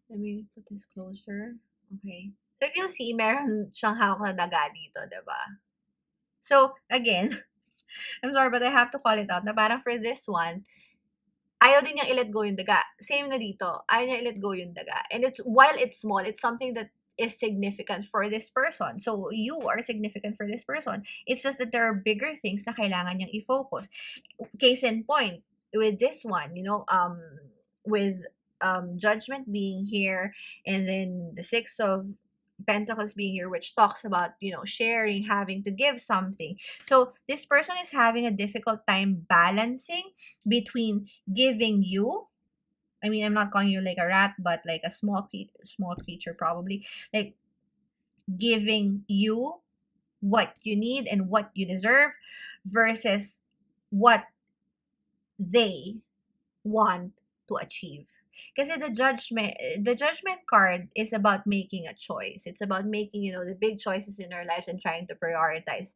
let me put this closer. Okay. So, if you'll see, meron siyang hawak na daga dito, diba? So, again, I'm sorry, but I have to call it out na parang for this one, ayaw din niyang i-let go yung daga. Same na dito. Ayaw niya i-let go yung daga. And while it's small, it's something that is significant for this person. So, you are significant for this person. It's just that there are bigger things na kailangan niyang i-focus. Case in point, with this one, with Judgment being here, and then the Six of Pentacles being here, which talks about, sharing, having to give something. So this person is having a difficult time balancing between giving you, I mean, I'm not calling you like a rat, but like a small creature probably, like giving you what you need and what you deserve versus what they want to achieve. Kasi the judgment card is about making a choice. It's about making, the big choices in our lives and trying to prioritize.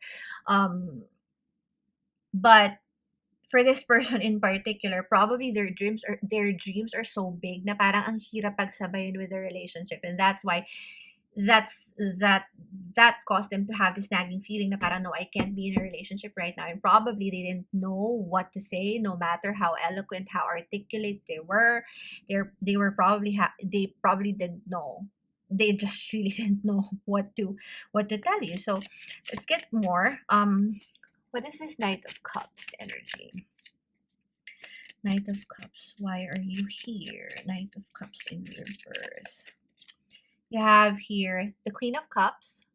But for this person in particular, probably their dreams are so big na parang ang hirap pagsabayin with the relationship, and that's why that caused them to have this nagging feeling na parang, no, I can't be in a relationship right now. And probably they didn't know what to say, no matter how eloquent, how articulate they were. They were probably they probably didn't know. They just really didn't know what to tell you. So let's get more. What is this Knight of Cups energy? Knight of Cups, why are you here? Knight of Cups in reverse. You have here the Queen of Cups.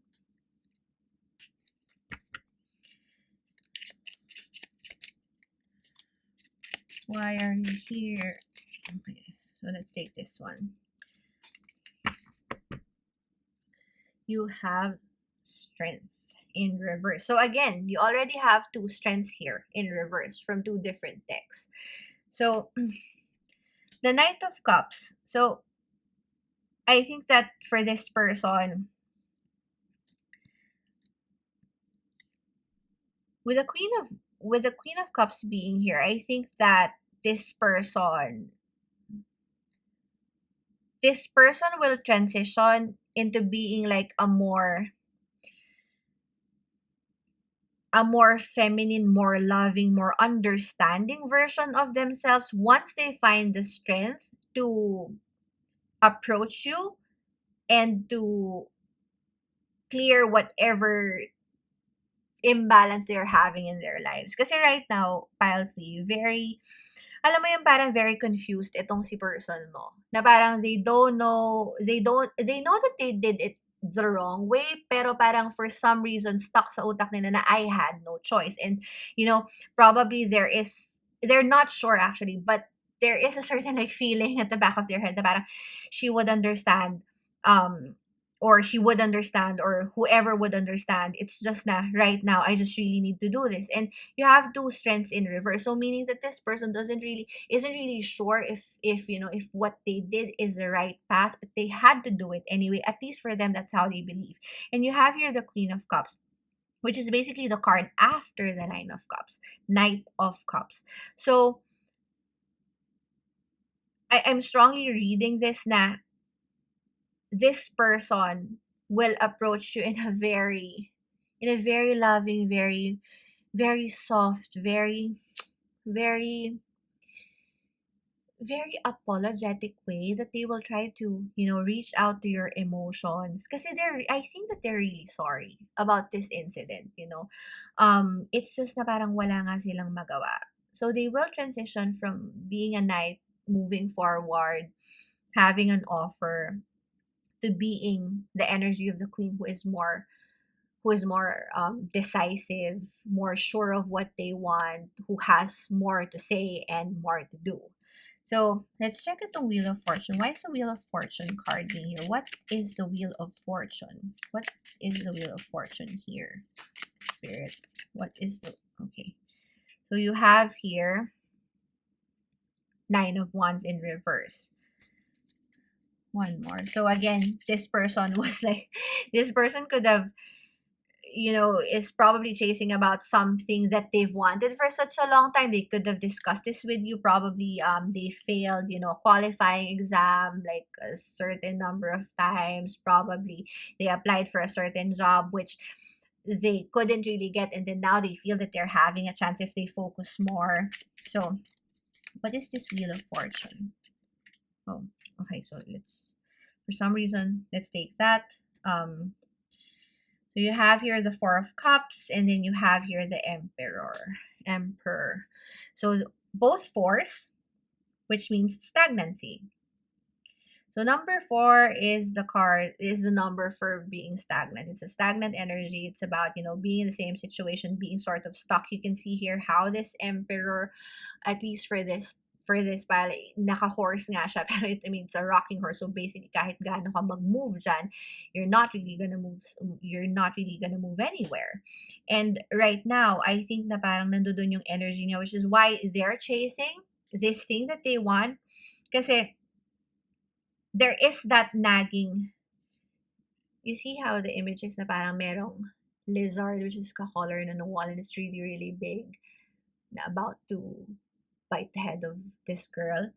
Why are you here? Okay, so let's take this one. You have Strength in reverse. So again, you already have two strengths here in reverse from two different decks. So the Knight of Cups. So I think that for this person, with the Queen of Cups being here, I think that this person will transition into being like a more feminine, more loving, more understanding version of themselves once they find the strength to approach you and to clear whatever imbalance they're having in their lives. Kasi right now, pile 3, alam mo yung parang very confused itong si person mo. Na parang they know that they did it the wrong way, pero parang for some reason stuck sa utak nila na I had no choice. And, probably they're not sure actually, but there is a certain like feeling at the back of their head na parang she would understand, or he would understand, or whoever would understand. It's just na right now I just really need to do this. And you have two strengths in reverse, so meaning that this person isn't really sure if what they did is the right path, but they had to do it anyway. At least for them, that's how they believe. And you have here the Queen of Cups, which is basically the card after the Nine of Cups, Knight of Cups. So I'm strongly reading this na this person will approach you in a very loving, very very soft, very very apologetic way, that they will try to reach out to your emotions, kasi I think that they're really sorry about this incident. It's just na parang wala nga silang magawa, so they will transition from being a knight, moving forward, having an offer, to being the energy of the queen, who is more decisive, more sure of what they want, who has more to say and more to do. So let's check out the Wheel of Fortune. Why is the Wheel of Fortune card being here? What is the Wheel of Fortune? What is the Wheel of Fortune here? Spirit. What is the... Okay. So you have here Nine of Wands in reverse. One more. So again, this person was like, this person could have, is probably chasing about something that they've wanted for such a long time. They could have discussed this with you. Probably they failed, qualifying exam like a certain number of times. Probably they applied for a certain job which they couldn't really get, and then now they feel that they're having a chance if they focus more. So what is this Wheel of Fortune? Oh, okay, so for some reason, let's take that. So you have here the Four of Cups, and then you have here the Emperor. So both fours, which means stagnancy. So number 4 is the number for being stagnant. It's a stagnant energy. It's about, being in the same situation, being sort of stuck. You can see here how this Emperor, at least for this pala, naka-horse nga siya, pero it's a rocking horse. So basically, kahit gaano ka mag-move dyan, you're not really gonna move anywhere. And right now, I think na parang nandoon yung energy niya, which is why they're chasing this thing that they want. Kasi there is that nagging. You see how the image is na parang merong lizard, which is ka-color na nawala, and it's really, really big, na about to bite the head of this girl.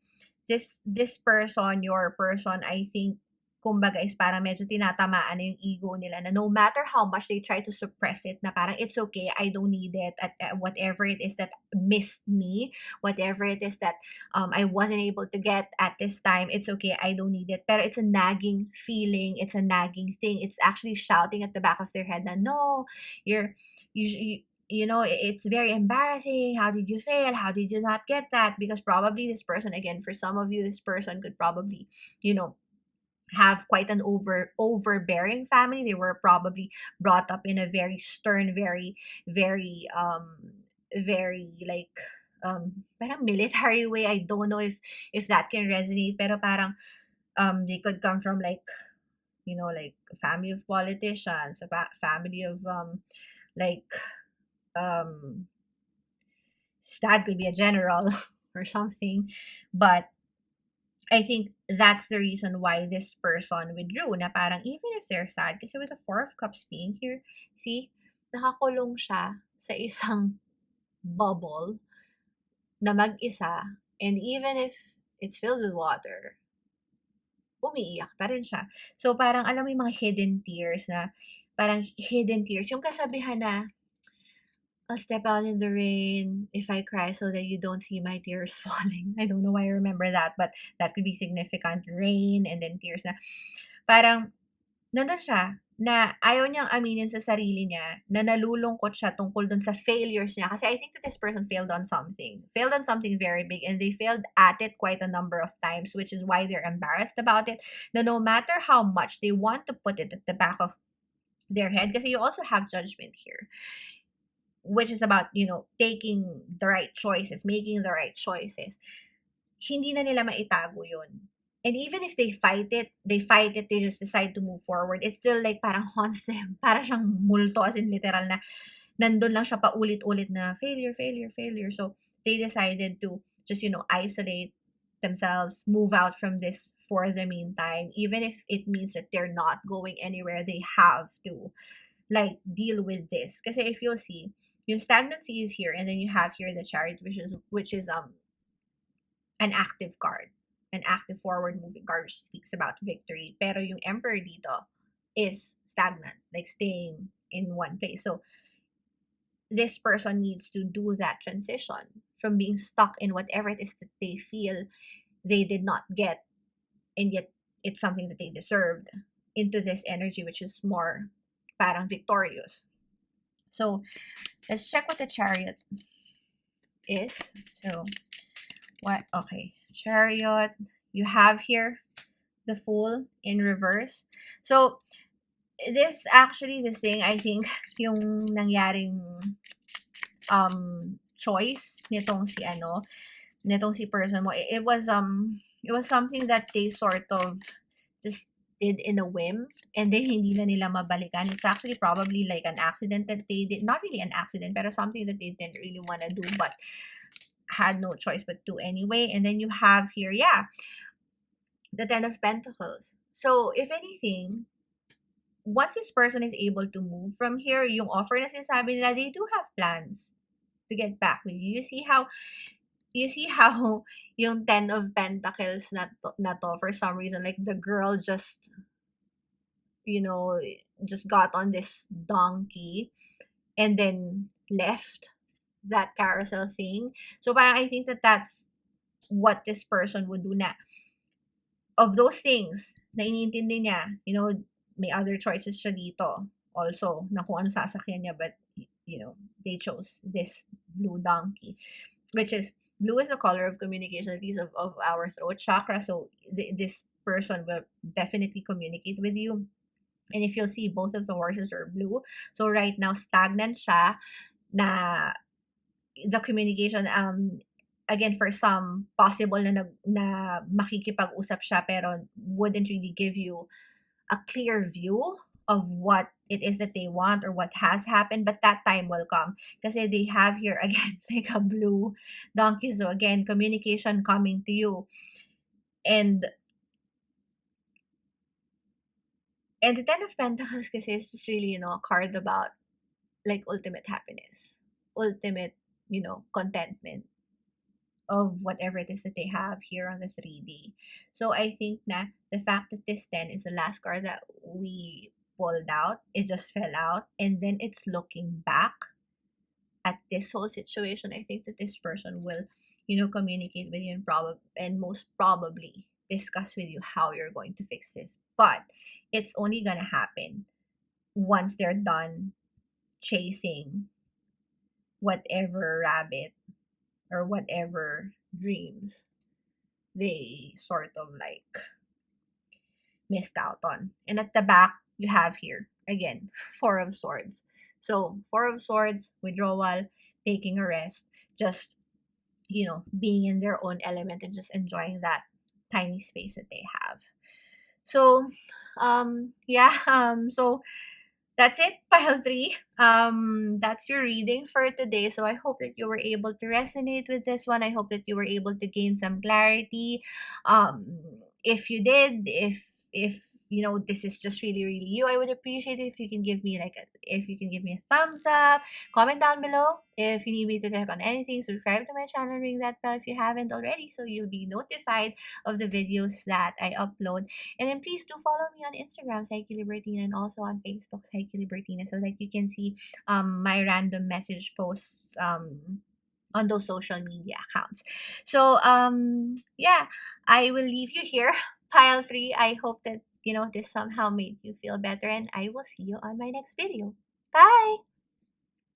This person, your person, I think, kumbaga is parang medyo tinatamaan na yung ego nila na no matter how much they try to suppress it, na parang it's okay, I don't need it, at whatever it is that missed me, whatever it is that I wasn't able to get at this time, it's okay, I don't need it. Pero it's a nagging feeling, it's a nagging thing. It's actually shouting at the back of their head na no, you know, it's very embarrassing. How did you fail? How did you not get that? Because probably this person, again, for some of you, this person could probably, you know, have quite an overbearing family. They were probably brought up in a very stern, very like parang military way. I don't know if that can resonate, pero parang they could come from like, you know, like a family of politicians, a family of like um dad could be a general or something. But I think that's the reason why this person withdrew, na parang even if they're sad, kasi with the Four of Cups being here, see, nakakulong siya sa isang bubble na mag-isa, and even if it's filled with water, umiiyak pa rin siya. So parang alam mo yung mga hidden tears na, parang hidden tears, yung kasabihan na, I'll step out in the rain if I cry so that you don't see my tears falling. I don't know why I remember that, but that could be significant. Rain and then tears na. Parang, nandun siya, na ayaw niyang aminin sa sarili niya na nalulungkot siya tungkol dun sa failures niya. Kasi I think that this person failed on something. Failed on something very big, and they failed at it quite a number of times, which is why they're embarrassed about it. Na no matter how much they want to put it at the back of their head, kasi you also have judgment here, which is about, you know, taking the right choices, making the right choices. Hindi na nila maitago yun. And even if they fight it, they just decide to move forward. It's still like parang haunts them. Parang siyang multo, as in literal na nandun lang siya paulit-ulit na failure, failure, failure. So they decided to just, you know, isolate themselves, move out from this for the meantime. Even if it means that they're not going anywhere, they have to like deal with this. Kasi if you'll see, yung stagnancy is here, and then you have here the Chariot, which is an active card, an active forward moving card, which speaks about victory. Pero yung Emperor dito is stagnant, like staying in one place. So this person needs to do that transition from being stuck in whatever it is that they feel they did not get, and yet it's something that they deserved, into this energy which is more parang victorious. So let's check what the Chariot is. So what? Okay, Chariot, you have here the Fool in reverse. So this thing, I think yung nangyaring choice nitong si person mo, it was something that they sort of just did in a whim, and then hindi na nila mabalikan. It's actually probably like an accident that they did, not really an accident, pero something that they didn't really want to do, but had no choice but to anyway. And then you have here, yeah, the Ten of Pentacles. So if anything, once this person is able to move from here, yung offer na sinasabi nila, they do have plans to get back with you. You see how yung Ten of Pentacles na to, for some reason, like the girl just, you know, just got on this donkey and then left that carousel thing. So parang I think that that's what this person would do na. Of those things na iniintindi niya, you know, may other choices siya dito also na kung ano sasakyan niya, but you know, they chose this blue donkey, which is, blue is the color of communication, piece of our throat chakra. So this person will definitely communicate with you. And if you'll see, both of the horses are blue. So right now, stagnant siya, na the communication, again, for some, possible na makikipag-usap siya, pero wouldn't really give you a clear view of what it is that they want or what has happened. But that time will come, kasi they have here again like a blue donkey. So again, communication coming to you, and the Ten of Pentacles kasi is just really, you know, a card about like ultimate happiness, ultimate, you know, contentment. of whatever it is that they have here on the 3D. So I think that the fact that this 10 is the last card that we pulled out, it just fell out, and then it's looking back at this whole situation. I think that this person will, communicate with you and most probably discuss with you how you're going to fix this. But it's only gonna happen once they're done chasing whatever rabbit or whatever dreams they sort of like missed out on. And at the back, you have here again Four of Swords. So Four of Swords, withdrawal, taking a rest, just being in their own element and just enjoying that tiny space that they have. So yeah, so that's it, pile three. That's your reading for today. So I hope that you were able to resonate with this one. I hope that you were able to gain some clarity. Um, if you did, if this is just really really you, I would appreciate it if you can give me a thumbs up, comment down below. If you need me to check on anything, subscribe to my channel, ring that bell if you haven't already, so you'll be notified of the videos that I upload. And then please do follow me on Instagram, Psyche Libertina, and also on Facebook, Psyche Libertina, so that you can see my random message posts on those social media accounts. So yeah, I will leave you here, pile three. I hope that this somehow made you feel better, and I will see you on my next video. Bye!